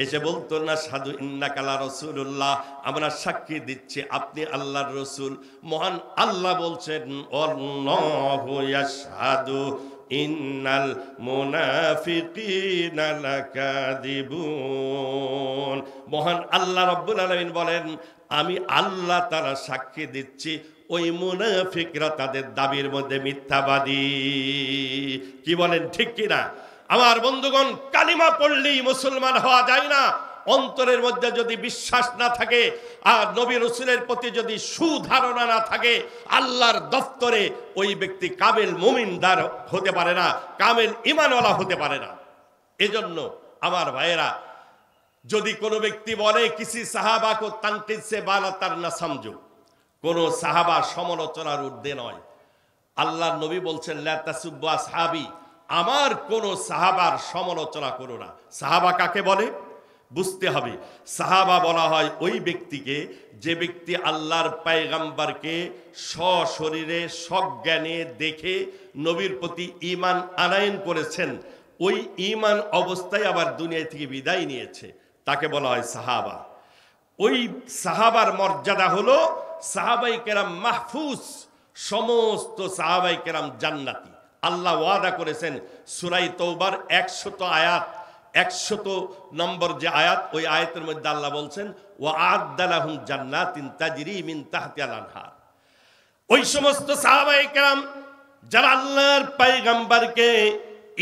S1: এসে বলতো না সাধু ইন্নাকা লা রাসূলুল্লাহ, আমরা সাক্ষী দিচ্ছি আপনি আল্লাহর রসুল। মহান আল্লাহ বলছেন আল্লাহু ইয়াশহাদু ইন্নাল মুনাফিকিনা লাকাযিবুন। মহান আল্লাহ রাব্বুল আলামিন বলেন আমি আল্লাহ তাআলা সাক্ষী দিচ্ছি ওই মুনাফিকরা তাদের দাবির মধ্যে মিথ্যাবাদী। কি বলেন ঠিক কিনা? আমার বন্ধুগণ, কালিমা পড়লেই মুসলমান হওয়া যায় না। অন্তরের মধ্যে যদি বিশ্বাস না থাকে আর নবী রাসূলের প্রতি যদি সুধারণা না থাকে, আল্লাহর দফতরে ওই ব্যক্তি কামেল মুমিনদার হতে পারে না, কামেল ঈমানওয়ালা হতে পারে না। এজন্য আমার ভাইয়েরা, যদি কোনো ব্যক্তি বলে কিসি সাহাবা কো তানকিদ সে বালা তার না সমঝো, কোন সাহাবা সমালোচনার ঊর্ধ্বে নয়। আল্লাহর নবী বলছেন লা তাসুব্বু আসহাবি, আমার কোন সাহাবার সমালোচনা করো না। সাহাবা কাকে বলে বুঝতে হবে। সাহাবা বলা হয় ওই ব্যক্তিকে যে ব্যক্তি আল্লাহর পয়গম্বরকে সশরীরে সজ্ঞানে দেখে নবীর প্রতি ঈমান আনয়ন করেছেন, ওই ঈমান অবস্থায় আবার দুনিয়া থেকে বিদায় নিয়েছে, তাকে বলা হয় সাহাবা। ওই সাহাবার মর্যাদা হলো সাহাবাই কেরাম মাহফুজ, সমস্ত সাহাবাই কেরাম জান্নাতি। আল্লাহ ওয়াদা করেছেন সূরা তাওবার 100 আয়াত, 100 নম্বর যে আয়াত, ওই আয়াতের মধ্যে আল্লাহ বলছেন ওয়া আ'আদ্দা লাহুম জান্নাতিন তাজরি মিন তাহতিহাল আনহার। ওই সমস্ত সাহাবায়ে কেরাম যারা আল্লাহর পয়গম্বরকে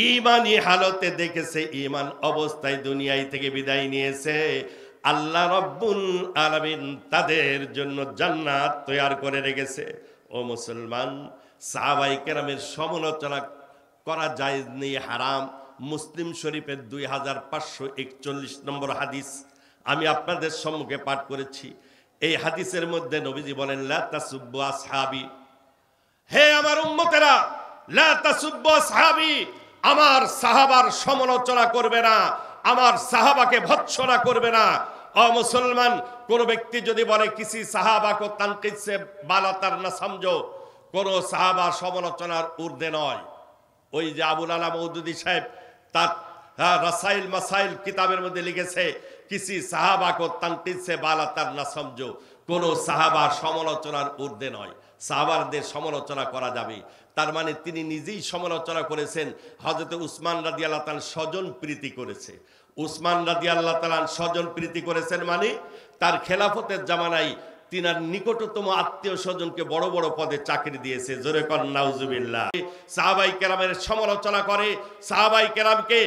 S1: ঈমানি হালতে দেখেছে, ঈমান অবস্থায় দুনিয়া থেকে বিদায় নিয়েছে, আল্লাহ রাব্বুল আলামিন তাদের জন্য জান্নাত তৈরি করে রেখেছে। ও মুসলমান, সাহাবায়ে কেরামের সমালোচনা করা জায়েজ নেই, হারাম। মুসলিম শরীফের 2541 নম্বর হাদিস আমি আপনাদের সম্মুখে পাঠ করেছি। এই হাদিসের মধ্যে নবীজি বলেন লা তাসুব্বু আসহাবি, হে আমার উম্মতেরা, লা তাসুব্বু আসহাবি, আমার সাহাবার সমালোচনা করবে না, আমার সাহাবাকে ভৎসনা করবে না। ও মুসলমান, কোন ব্যক্তি যদি বলে কিসি সাহাবা কো তানকিদ সে বালা তার না সমঝো, কোন সাহাবা সমালোচনার ঊর্ধ্বে নয়। ওই যে আবুল আলা মওদুদি সাহেব তার রাসাইল মাসাইল কিতাবের মধ্যে লিখেছে কিসি সাহাবা কো তানকিদ সে বালা তার না সমঝো, কোন সাহাবা সমালোচনার ঊর্ধ্বে নয়। সাহাবাদের সমালোচনা করা যাবে, তার মানে তিনি নিজেই সমালোচনা করেছেন। হযরত উসমান রাদিয়াল্লাহু তাআলা স্বজন প্রীতি করেছে। উসমান রাদিয়াল্লাহু তাআলা স্বজন প্রীতি করেছেন মানে তার খেলাফতের জামানায় তিনার নিকটতম আত্মীয় স্বজনকে বড় বড় পদে চাকরি দিয়েছে। জোরে কর নাউজুবিল্লাহ। সাহাবাই কেরামের সমালোচনা করে, সাহাবাই কেরামকে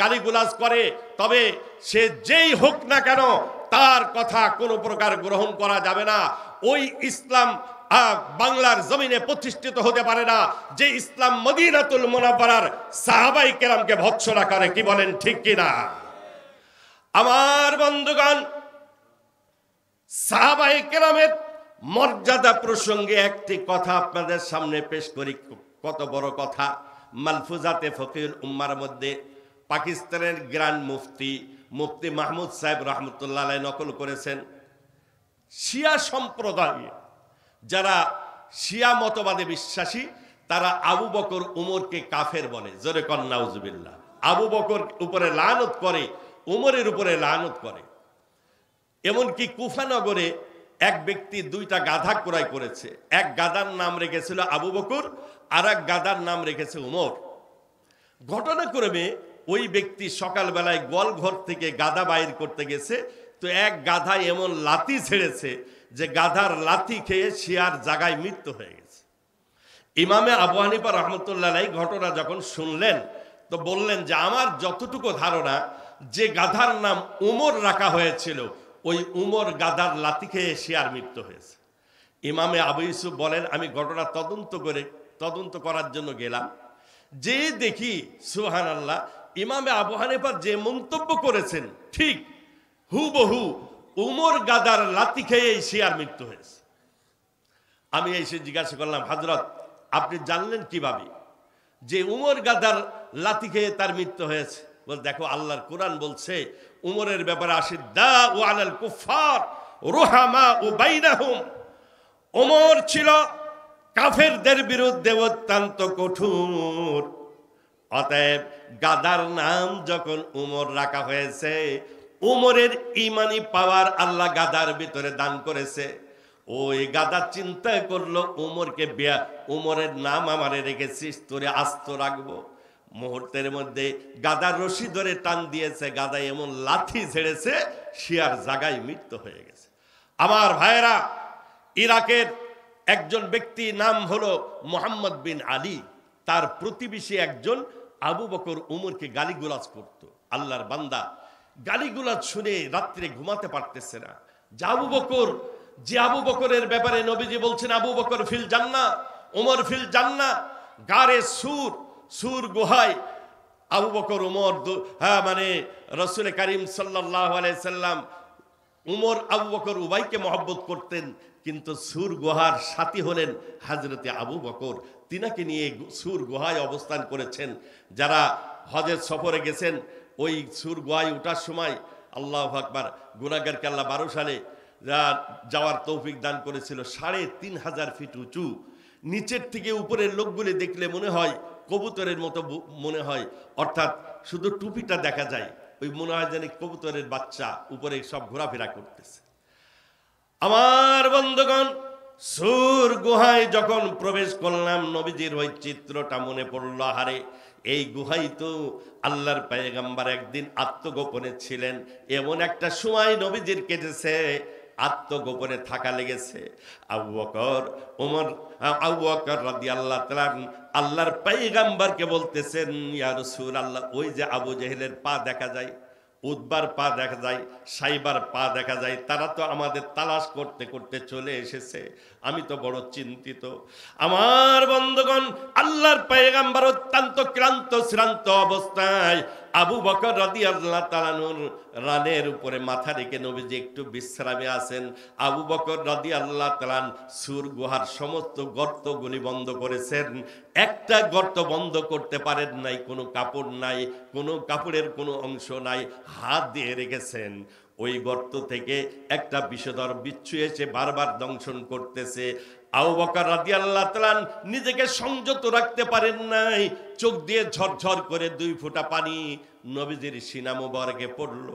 S1: গালিগুলাজ করে, তবে সে যেই হোক না কেন তার কথা কোনো প্রকার গ্রহণ করা যাবে না। ওই ইসলাম বাংলার জমিনে প্রতিষ্ঠিত হতে পারে না যে ইসলাম মদিনাতুল মুনাওয়ারার সাহাবাই কেরামকে ভৎসনা করে। কি বলেন ঠিক কিনা? আমার বন্ধুগণ, সাহাবায়ে কেরামের মর্যাদা প্রসঙ্গে একটি কথা আপনাদের সামনে পেশ করি। কত বড় কথা! মালফুজাতে ফকিহুল উম্মার মধ্যে পাকিস্তানের গ্র্যান্ড মুফতি মাহমুদ সাহেব রহমতুল্লাহ আলাইহি নকল করেছেন। শিয়া সম্প্রদায় যারা শিয়া মতবাদে বিশ্বাসী, তারা আবু বকর উমরকে কাফের বলে। জোরে কর নাউজুবিল্লাহ। আবু বকর উপরে লানত করে, উমরের উপরে লানত করে। এমনকি কুফানগরে এক ব্যক্তি 2টা গাধা ক্রয় করেছে। এক গাধার নাম রেখেছিল আবু বকর, আর এক গাধার নাম রেখেছে উমর। ঘটনাক্রমে ওই ব্যক্তি সকালবেলায় গোয়ালঘর থেকে গাধা বাইর করতে গেছে, তো এক গাধা এমন লাথি ছেড়েছে যে গাধার লাথি খেয়ে শিয়ার জায়গায় মৃত্যু হয়ে গেছে। ইমামে আবু হানিফা রহমতুল্লাহ আলাইহি ঘটনা যখন শুনলেন তো বললেন যে আমার যতটুকু ধারণা যে গাধার নাম উমর রাখা হয়েছিল, ওই উমর গাধার লাথি খেয়ে শিয়ার মৃত্যু হয়েছে। ইমামে আবু ইউসুফ বলেন আমি ঘটনা তদন্ত করার জন্য গেলাম, যে দেখি সুবহানাল্লাহ, ইমামে আবু হানিফা যে মন্তব্য করেছেন ঠিক হুবহু উমর গাদার লাথি খেয়ে শিয়ার মৃত্যু হয়েছে। আমি এসে জিজ্ঞাসা করলাম, হযরত আপনি জানলেন কিভাবে যে উমর গাদার লাথি খেয়ে তার মৃত্যু হয়েছে? বল দেখো আল্লাহর কোরআন বলছে উমরের ব্যাপারে আশিদ্দাউ আলাল কুফার রুহামাউ বাইনাহুম। উমর ছিল কাফেরদের বিরুদ্ধে অত্যন্ত কঠোর, অতএব গাদার নাম যখন উমর রাখা হয়েছে, উমরের ইমানি পাওয়ার আল্লাহ গাদার ভিতরে দান করেছে। ওই গাদা চিন্তা করলো উমরকে উমরের নাম আমারে রেখেছিস, তোরে আস্ত রাখবো। মুহূর্তের মধ্যে গাদার রশি ধরে টান দিয়েছে, গাদা এমন লাথি ছেড়েছে শিয়ার জায়গায় মৃত্যু হয়ে গেছে। আমার ভাইয়েরা, ইরাকের একজন ব্যক্তি নাম হলো মোহাম্মদ বিন আলী, তার প্রতিবেশী একজন আবু বকর উমরকে গালিগুলাজ করত। আল্লাহর বান্দা গালিগুলাজ শুনে রাত্রে ঘুমাতে পারতেছে না। যে আবু বকরের ব্যাপারে নবীজি বলছেন আবু বকর ফিল জান্নাহ, উমর ফিল জান্নাহ, গারে সুর গুহায় আবু বকর উমর মানে রাসূল করিম সাল্লাল্লাহু আলাইহি সাল্লাম উমর আবু বকর উভয়কে মহব্বত করতেন, কিন্তু সুর গুহার সাথী হলেন হযরতে আবু বকর। তিনাকে নিয়ে সুর গুহায় অবস্থান করেছেন। যারা হজের সফরে গেছেন, ওই সুর গুহায় ওঠার সময় আল্লাহু আকবার, গুনাহগারকে আল্লাহ 12 সালে যাওয়ার তৌফিক দান করেছিল। ৩,৫০০ ফিট উঁচু, নিচের থেকে উপরের লোকগুলি দেখলে মনে হয় কবুতরের মতো মনে হয়, অর্থাৎ শুধু টুপিটা দেখা যায়, ওই মনে হয় যেন কবুতরের বাচ্চা উপরে সব ঘোরাফেরা করতেছে। আমার বন্ধুগণ, সুর গুহায় যখন প্রবেশ করলাম, নবীজির ওই চিত্রটা মনে পড়ল। হারে, এই গুহাই তো আল্লাহর পয়গম্বর একদিন আত্মগোপনে ছিলেন। এমন একটা সময় নবীজির কেটেছে, আত্মগোপনে থাকা লেগেছে। আবু বকর রাদিয়াল্লাহু তাআলা আল্লাহর পয়গম্বরকে বলতেছেন, ইয়া রাসূলুল্লাহ, ওই যে আবু জেহেলের পা দেখা যায়, উতবার পা দেখা যায়, সাইবার পা দেখা যায়, তারা তো আমাদের তালাশ করতে করতে চলে এসেছে। আমি তো বড় চিন্তিত। আমার বন্ধুগণ, আল্লাহর পয়গম্বর অত্যন্ত ক্লান্ত শ্রান্ত অবস্থায় আবু বকর রাদিয়াল্লাহু তাআলা রানের উপরে মাথা রেখে নবীজি একটু বিশ্রামে আছেন। আবু বকর রাদিয়াল্লাহু তাআলা সুর গুহার সমস্ত গর্তগুলি বন্ধ করেছেন, একটা গর্ত বন্ধ করতে পারেন নাই। কোনো কাপড় নাই, কোনো কাপড়ের কোনো অংশ নাই, হাত দিয়ে রেখেছেন। ওই গর্ত থেকে একটা বিষধর বিচ্ছু এসে বারবার দংশন করতেছে। আবু বকর রাদিয়াল্লাহু তাআলা নিজেকে সংযত রাখতে পারেন নাই, চোখ দিয়ে ঝরঝর করে 2 ফোঁটা পানি নবীজির সিনা মোবারকে পড়ল।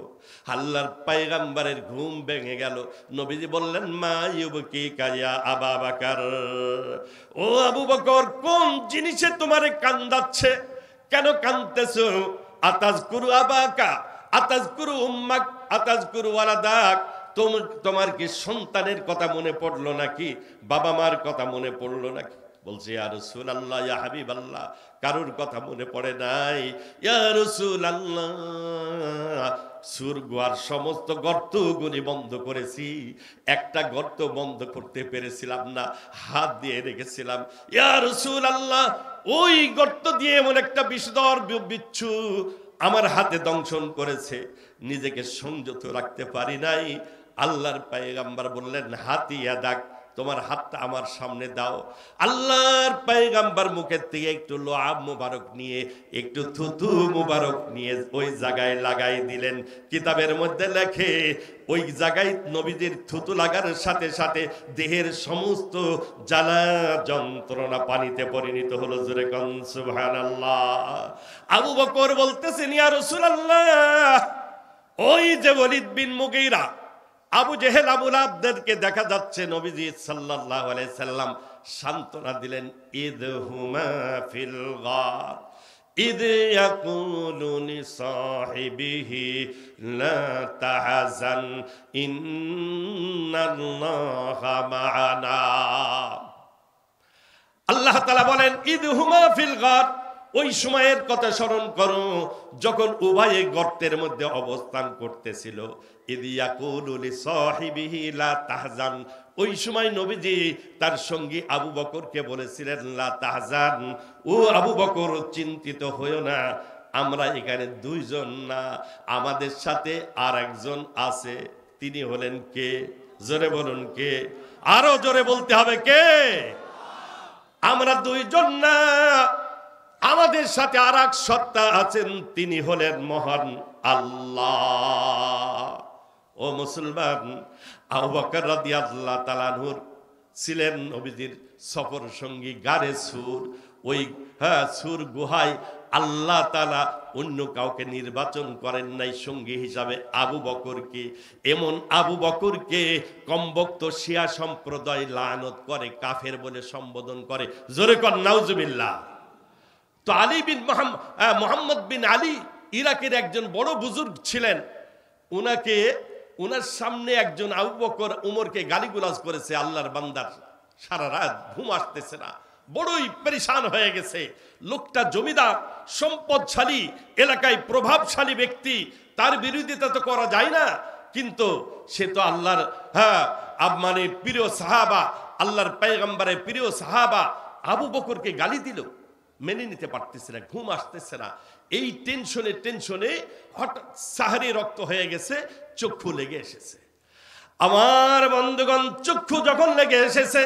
S1: আল্লাহর পয়গম্বরের ঘুম ভেঙে গেল। নবীজি বললেন, মা ইউবকিকা ইয়া আবু বকর, ও আবু বকর, কোন জিনিসে তোমারে কান্দাচ্ছে? কেন কাঁদতেছো? আতাজকুরু আবাকা, আতাজকুরু উম্মাক, আতাজকুরু ওয়ালাদাক, তোমার কি সন্তানের কথা মনে পড়লো নাকি? বাবা মার কথা মনে পড়লো নাকি? বলছে, ইয়া রাসূলুল্লাহ, ইয়া হাবিবাল্লাহ, কারোর কথা মনে পড়ে নাই। ইয়া রাসূলুল্লাহ, সুর গুহার সমস্ত গর্তগুলি বন্ধ করেছি, একটা গর্ত বন্ধ করতে পেরেছিলাম না, হাত দিয়ে রেখেছিলাম। ইয়া রাসূলুল্লাহ, ওই গর্ত দিয়ে এমন একটা বিষধর বিচ্ছু আমার হাতে দংশন করেছে, নিজেকে সংযত রাখতে পারি নাই। আল্লাহর পয়গম্বর বললেন, হাতিয়া দাগ, তোমার হাতটা আমার সামনে দাও। আল্লাহর পয়গম্বর মুখের থেকে একটু লোআব মুবারক নিয়ে, একটু থুতু মুবারক নিয়ে ওই জায়গায় লাগাই দিলেন। কিতাবের মধ্যে লেখে, ওই জায়গায় নবীজির থুতু লাগার সাথে সাথে দেহের সমস্ত জ্বালা যন্ত্রণা পানিতে পরিণত হলো। জোরে কোন সুবহানাল্লাহ। আবু বকর বলতেছেন, ইয়া রাসূলুল্লাহ, ওই যে ওলীদ বিন মুগীরা, আবু জেহেল, আবু লাহাবদেরকে দেখা যাচ্ছে। নবীজি সাল্লাল্লাহু আলাইহি সাল্লাম সান্ত্বনা দিলেন, ইদহুমা ফিল গার ইদ ইয়াকুলু লিসাহিবিহি লা তাহজান ইন্নাল্লাহা মা'ানা। আল্লাহ তাআলা বলেন, ইদহুমা ফিল গার, ওই সময়ের কথা স্মরণ করো যখন উভয়ে গর্তের মধ্যে অবস্থান করতেছিল। ইদ ইয়াকুলু লিসাহিবিহি লা তাহজান, ওই সময় নবীজি তার সঙ্গী আবু বকরকে বলেছিলেন, লা তাহজান, ও আবু বকর, চিন্তিত হইও না, আমরা এখানে 2 জন না, আমাদের সাথে আর একজন আছে। তিনি হলেন কে? জোরে বলুন কে? আরো জোরে বলতে হবে, কে? আমরা 2 জন না, আমাদের সাথে আর এক সত্তা আছেন, তিনি হলেন মহান আল্লাহ। ও মুসলমান, আবু বকর রাদিয়াল্লাহু তাআলা আনহু ছিলেন নবীজির সফর সঙ্গী গারে সুর। ওই সুর গুহায় আল্লাহ তাআলা অন্য কাউকে নির্বাচন করেন নাই সঙ্গী হিসাবে আবু বকরকে। এমন আবু বকরকে কমবক্ত শিয়া সম্প্রদায় লানত করে, কাফের বলে সম্বোধন করে। জোরে কর নাউজুবিল্লাহ। তো আলী বিন মোহাম্মদ বিন আলী ইরাকের একজন বড় বুজুর্গ ছিলেন। উনার সামনে একজন আবু বকর উমরকে গালিগুলাজ করেছে। আল্লাহর বান্দার সারা রাত ঘুম আসতেছে না, বড়ই পরেশান হয়ে গেছে। লোকটা জমিদার, সম্পদশালী, এলাকায় প্রভাবশালী ব্যক্তি, তার বিরোধিতা তো করা যায় না। কিন্তু সে তো আল্লাহর মানে প্রিয় সাহাবা, আল্লাহর পয়গম্বরের প্রিয় সাহাবা, আবু বকরকে গালি দিল, মেনে নিতে পারতেছে না, ঘুম আসতেছে না। এই টেনশনে হঠাৎ সাহারি রক্ত হয়ে গেছে, চক্ষু লেগে এসেছে। আমার বন্ধুগণ, চক্ষু যখন লেগে এসেছে,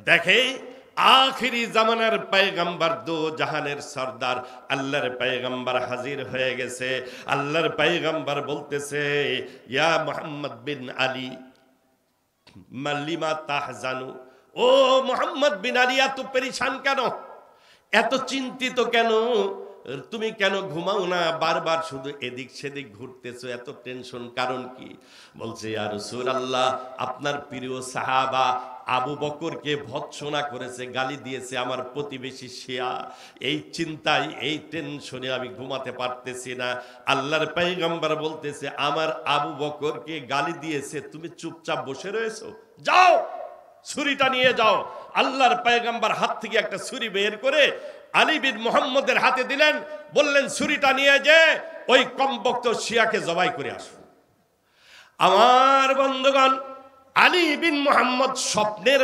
S1: দেখে আখিরি জামানার পয়গম্বর, দো জাহানের সরদার আল্লাহর পয়গম্বর হাজির হয়ে গেছে। আল্লাহর পয়গম্বর বলতেছে, ইয়া মুহাম্মদ বিন আলী মাল্লিমা তাহজানু, ও মুহাম্মদ বিন আলী, এত পেরেশান কেন, এত চিন্তিত কেন, তুমি কেন ঘুমাও না, বারবার শুধু এদিক সেদিক ঘুরতেছো, এত টেনশন কারণ কি? বলছে, ইয়া রাসূলুল্লাহ, আপনার প্রিয় সাহাবা আবু বকরকে ভৎসনা করেছে, গালি দিয়েছে আমার প্রতিবেশী শিয়া। এই চিন্তায়, এই টেনশনে আমি ঘুমাতে পারতেছি না। আল্লাহর পয়গম্বর বলতেছে, আমার আবু বকরকে গালি দিয়েছে, তুমি চুপচাপ বসে রয়েছো, যাও ছুরিটা নিয়ে যাও। আল্লাহর পয়গম্বর হাত থেকে একটা ছুরি বের করে আলী বিন মুহাম্মদের হাতে দিলেন, বললেন, ছুরিটা নিয়ে যে ওই কমবক্ত শিয়াকে জবাই করে আসো। আমার বন্ধুগণ, আলী বিন মুহাম্মদ স্বপ্নের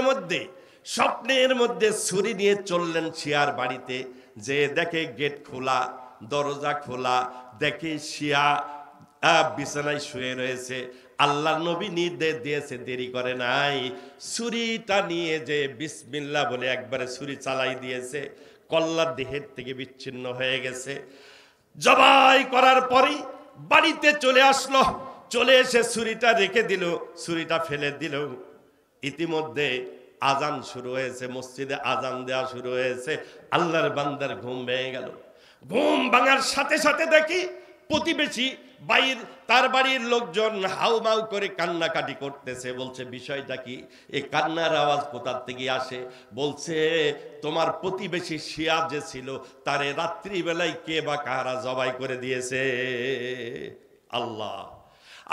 S1: মধ্যে ছুরি নিয়ে চললেন শিয়ার বাড়িতে। যে দেখে গেট খোলা, দরজা খোলা, দেখে শিয়া বিছানায় শুয়ে রয়েছে। আল্লাহ নবী নির্দেশ দিয়েছে, দেরি করে নাই, ছুরিটা নিয়ে যে বিসমিল্লাহ বলে একবারে ছুরি চালাই দিয়েছে। কল্লার দেহের থেকে বিচ্ছিন্ন হয়ে গেছে। জবাই করার পরই বাড়িতে চলে আসলো, চলে এসে ছুরিটা রেখে দিল, ছুরিটা ফেলে দিল। ইতিমধ্যে আজান শুরু হয়েছে, মসজিদে আজান দেওয়া শুরু হয়েছে। আল্লাহর বান্দার ঘুম ভেঙে গেল। ঘুম ভাঙার সাথে সাথে দেখি প্রতিবেশী তার বাড়ির লোকজন হাউমাউ করে কান্নাকাটি করতেছে। বলছে, বিষয়টা কি? এই কান্নার আওয়াজ কোথার থেকে আসে? বলছে, তোমার প্রতিবেশী শিয়া যে ছিল, তারে রাত্রিবেলায় কে বা কারা জবাই করে দিয়েছে। আল্লাহ!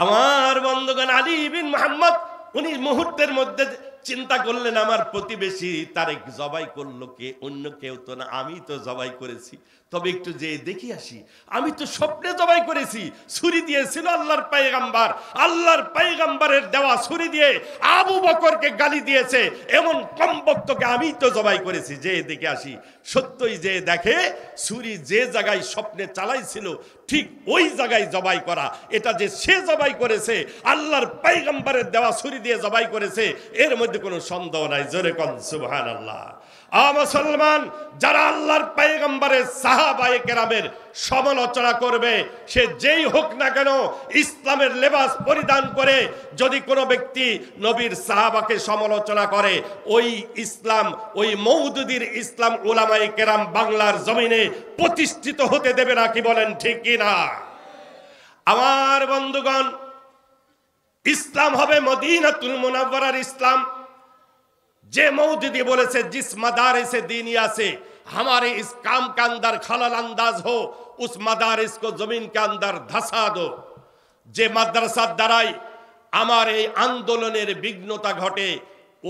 S1: আমার বন্ধুগণ, আলী বিন মুহাম্মদ উনি মুহূর্তের মধ্যে চিন্তা করলেন, আমার প্রতিবেশী তারে জবাই করলো কে? অন্য কেউ তো না, আমি তো জবাই করেছি। তবে একটু যে দেখি আসি, আমি তো স্বপ্নে জবাই করেছি। ছুরি দিয়েছিল আল্লাহর পয়গম্বর, আল্লাহর পয়গম্বরের দেওয়া ছুরি দিয়ে আবু বকরকে গালি দিয়েছে, এমন কমবক্তকে আমি তো জবাই করেছি। যে দেখে আসি। সত্যই যে দেখে, ছুরি যে জায়গায় স্বপ্নে চালাইছিল ঠিক ওই জায়গায় জবাই করা। এটা যে সে জবাই করেছে, আল্লাহর পয়গম্বরের দেওয়া ছুরি দিয়ে জবাই করেছে, এর মধ্যে কোনো সন্দেহ নাই। জোরে কোন সুবহানাল্লাহ। মুসলমান, যারা আল্লাহর পয়গম্বরের সাহাবায়ে কেরামের সমালোচনা করবে, সে যেই হোক না কেন, ইসলামের লেবাস পরিধান করে যদি কোনো ব্যক্তি নবীর সাহাবাকে সমালোচনা করে, ওই ইসলাম, ওই মওদুদির ইসলাম উলামায়ে কেরাম বাংলার জমিনে প্রতিষ্ঠিত হতে দেবে না। কি বলেন, ঠিক কি না? আমার বন্ধুগণ, ইসলাম হবে মদিনাতুল মুনাওয়ারার ইসলাম। जे मौजूदी बोले से जिस मदारिस दीनिया से हमारे इस काम के अंदर खलल अंदाज हो, उस मदारिस को जमीन के अंदर धसा दो। जे माद्रासा द्वाराई আমার এই আন্দোলনের বিঘ্নতা ঘটে,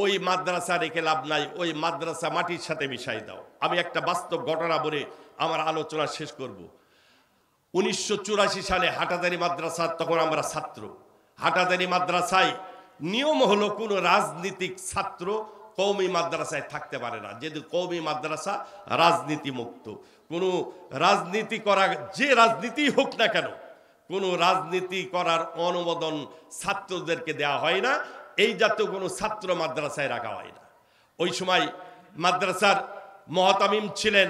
S1: ওই মাদ্রাসা রেখে লাভ নাই, ওই মাদ্রাসা মাটির সাথে মিশাই দাও। আমি একটা বাস্তব ঘটনা বলে আমার আলোচনা শেষ করব। 1984 সালে হাটাজারি মাদ্রাসা, তখন আমরা ছাত্র। হাটাজারি মাদ্রাসায় নিয়ম হলো, কোনো রাজনীতিক ছাত্র কওমি মাদ্রাসায় থাকতে পারে না, যেহেতু কওমি মাদ্রাসা রাজনীতি মুক্ত। কোনো রাজনীতি করা, যে রাজনীতি হোক না কেন, কোনো রাজনীতি করার অনুমোদন ছাত্রদেরকে দেওয়া হয় না। এই জাতীয় কোনো ছাত্র মাদ্রাসায় রাখা হয় না। ওই সময় মাদ্রাসার মুহতামিম ছিলেন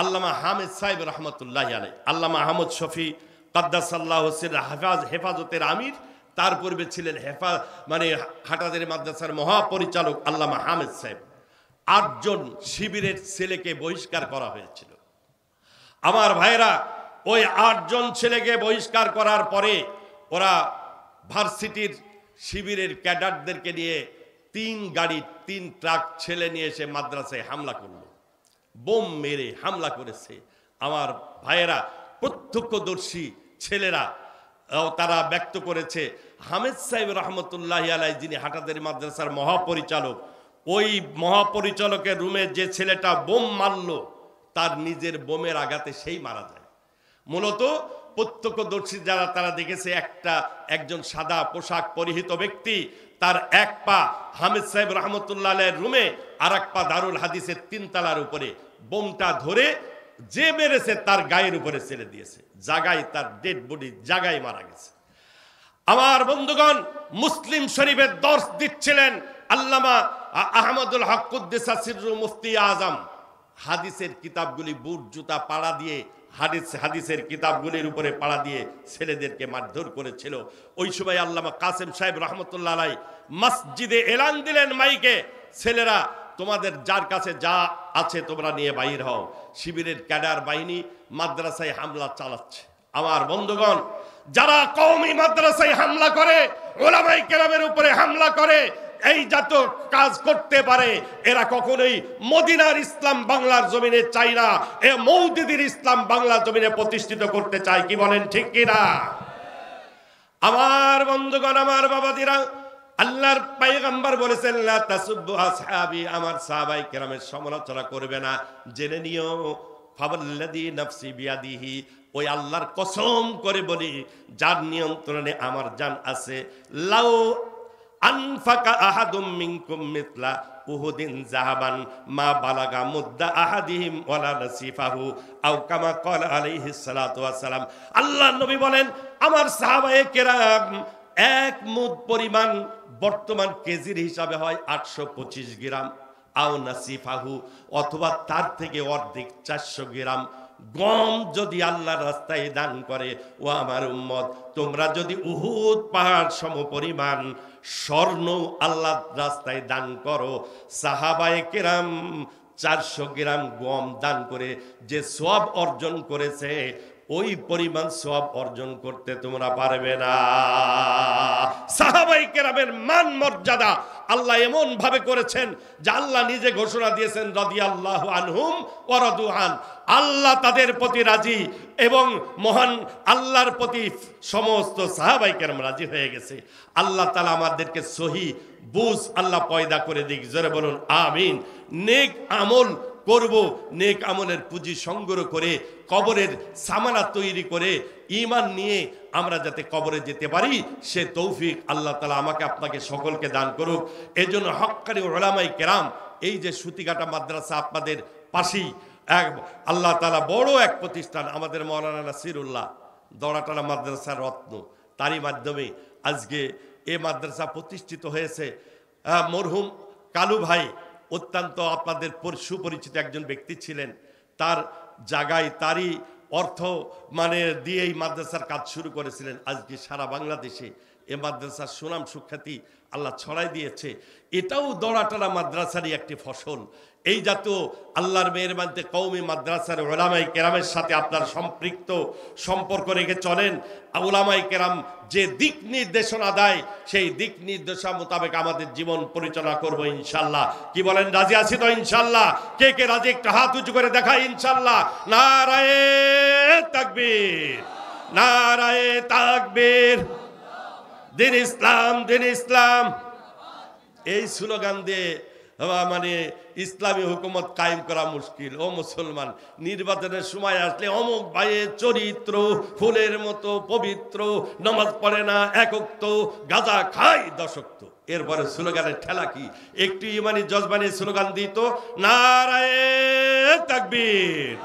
S1: আল্লামা হামিদ সাহেব রহমতুল্লাহি আলাইহি। আল্লামা আহমদ শফি কাদ্দাসাল্লাহু সিররাহু হেফাজতের আমির। তার পূর্বে ছিলেন হাটাজারি মাদ্রাসার মহাপরিচালক আল্লামা হামিদ সাহেব। 8 জন শিবিরের ছেলেকে বহিষ্কার করা হয়েছিল। আমার ভাইরা, ওই 8 জন ছেলেকে বহিষ্কার করার পরে ওরা ভার্সিটির শিবিরের ক্যাডারদেরকে নিয়ে 3 গাড়ি 3 ট্রাক ছেলে নিয়ে এসে মাদ্রাসায় হামলা করলো, বোম মেরে হামলা করেছে। আমার ভাইয়েরা, প্রত্যক্ষদর্শী ছেলেরা তারা ব্যক্ত করেছে, হামিদ সাহেব রহমতুল্লাহ আলাই, যিনি হাটাদারি মাদ্রাসার মহাপরিচালক, ওই মহাপরিচালকের রুমে যে ছেলেটা বোম মারলো, তার নিজের বোমের আঘাতে সেই মারা যায়। মূলত প্রত্যক্ষদর্শী যারা তারা দেখেছে, একজন সাদা পোশাক পরিহিত ব্যক্তি, তার এক পা হামিদ সাহেব রহমতুল্লাহ আলাইয়ের রুমে, আর এক পা দারুল হাদিসের 3 তলার উপরে, বোমটা ধরে যে মেরেছে তার গায়ের উপরে ছেড়ে দিয়েছে, জায়গায় তার ডেড বডি জায়গায় মারা গেছে। আমার বন্ধুগণ, মুসলিম শরীফের দর্শ দিচ্ছিলেন আল্লামা আহমদুল হক কুদ্দিসা সিররু মুফতি আজম। হাদিসের কিতাবগুলি বুট জুতা পাড়া দিয়ে, হাদিসের কিতাবগুলির উপরে পাড়া দিয়ে ছেলেদেরকে মারধর করেছিল। ওই সময় আল্লামা কাসেম সাহেব রহমতুল্লাহ আলাই মসজিদে এলান দিলেন মাইকে, ছেলেরা তোমাদের যার কাছে যা আছে তোমরা নিয়ে বাইর হও। শিবিরের ক্যাডার বাহিনী মাদ্রাসায় হামলা চালাচ্ছে। আমার বন্ধুগণ, যারা কওমি মাদ্রাসায় হামলা করে, ওলামায়ে কেরামের উপরে হামলা করে, এই জাত কাজ করতে পারে, এরা কখনোই মদিনার ইসলাম বাংলার জমিনে চায় না, এ মৌদুদির ইসলাম বাংলার জমিনে প্রতিষ্ঠিত করতে চায়। কি বলেন, ঠিক কিনা? আমার বন্ধুগণ, আমার বাবাদিরা, আল্লাহর পয়গম্বর বলেছেন, লা তাসুব্বু আসহাবি, আমার সাহাবায়ে কেরামের সমালোচনা করবে না। জেনে নিও, ফাওয়াল্লাযী নাফসি বিয়াদিহি, ওই আল্লাহর কসম করে বলি, যার নিয়ন্ত্রণে আমার জান আছে, লাউ আনফাকা আহাদুম মিনকুম মিথলা উহুদিন যাহাবান মা বালাগা মুদ্দা আহাদিহিম ওয়ালা নাসিফাহু আও কামা ক্বালা আলাইহিস সালাতু ওয়াস সালাম। আল্লাহর নবী বলেন, আমার সাহাবায়ে কেরাম 1 মুদ পরিমাণ, বর্তমান কেজির হিসাবে হয় 825 গ্রাম, আও নাসিফাহু, অথবা তার থেকে অর্ধেক 400 গ্রাম গম যদি আল্লাহর রাস্তায় দান করে, ও আমার উম্মত, তোমরা যদি উহুদ পাহাড় সম পরিমাণ স্বর্ণ আল্লাহর রাস্তায় দান করো, সাহাবায়ে কেরাম 400 গ্রাম গম দান করে যে সওয়াব অর্জন করেছে, ওই পরিমাণ সওয়াব অর্জন করতে তোমরা পারবে না। সাহাবায়ে কেরামের মান মর্যাদা আল্লাহ এমন ভাবে করেছেন যে আল্লাহ নিজে ঘোষণা দিয়েছেন, রাদিয়াল্লাহু আনহুম ওয়া রাদু আন, আল্লাহ তাদের প্রতি রাজি এবং মহান আল্লাহর প্রতি সমস্ত সাহাবায়ে কেরাম রাজি হয়ে গেছে। আল্লাহ তাআলা আমাদেরকে সহি বুঝ আল্লাহ পয়দা করে দিক। জোরে বলুন আমিন। নেক আমল করব, নেক আমলের পুঁজি সংগ্রহ করে, কবরের সামানা তৈরি করে, ঈমান নিয়ে আমরা যাতে কবরে যেতে পারি, সে তৌফিক আল্লাহ তাআলা আমাকে আপনাকে সকলকে দান করুক। এজন্য হক্কানি উলামায়ে কেরাম, এই যে সুতিঘাটা মাদ্রাসা আপনাদের পাশেই, আল্লাহ তাআলা বড় এক প্রতিষ্ঠান, আমাদের মাওলানা নাসিরুল্লাহ দড়াটানা মাদ্রাসার রত্ন, তারই মাধ্যমে আজকে এ মাদ্রাসা প্রতিষ্ঠিত হয়েছে। মরহুম কালু ভাই অত্যন্ত আপনাদের সুপরিচিত একজন ব্যক্তি ছিলেন, তার জায়গায় তারই অর্থ দিয়ে এই মাদ্রাসার কাজ শুরু করেছিলেন। আজকে সারা বাংলাদেশে এ মাদ্রাসার সুনাম সুখ্যাতি আল্লাহ ছড়াই দিয়েছে। এটাও দড়াটানা মাদ্রাসারই একটি ফসল। এই জাতীয় আল্লাহর মেহেরবানিতে কওমি মাদ্রাসার উলামায়ে কেরামের সাথে আপনার সম্পৃক্ত সম্পর্ক রেখে চলেন। উলামায়ে কেরাম যে দিক নির্দেশনা দেয়, সেই দিক নির্দেশনা মোতাবেক আমাদের জীবন পরিচালনা করব ইনশাল্লাহ। কি বলেন, রাজি আছি তো ইনশাল্লাহ? কে কে রাজি একটা হাত উঁচু করে দেখায় ইনশাল্লাহ। নারায়ে তাকবীর, নারায়ে তাকবীর, দিন ইসলাম, দিন ইসলাম, এই স্লোগান দিয়ে ইসলামী হুকুমত কায়েম করা মুশকিল। ও মুসলমান, নির্বাচনের সময় আসলে অমুক ভাইয়ের চরিত্র ফুলের মতো পবিত্র, নামাজ পড়ে না, একক্ত, গাঁজা খায় দশক্ত, এরপরে স্লোগানের ঠেলা কি? একটু ইমানি জজবানি স্লোগান দিত, নারায়ে তাকবীর,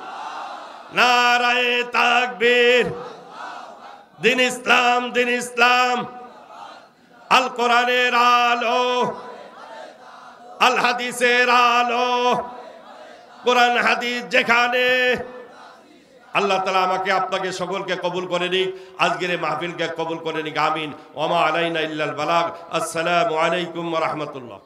S1: নারায়ে তাকবীর, দিন ইসলাম, দিন ইসলাম, আল কোরআনের আলো, আল হাদিসের আলো, কোরআন হাদিস যেখানে। আল্লাহ তাআলা আমাকে আপনাকে সকলকে কবুল করে নিক, আজকের এই মাহফিলকে কবুল করে নিক। আমিন। ওয়া মা আলাইনা ইল্লাল বালাগ। আসসালামু আলাইকুম ওয়া রাহমাতুল্লাহ।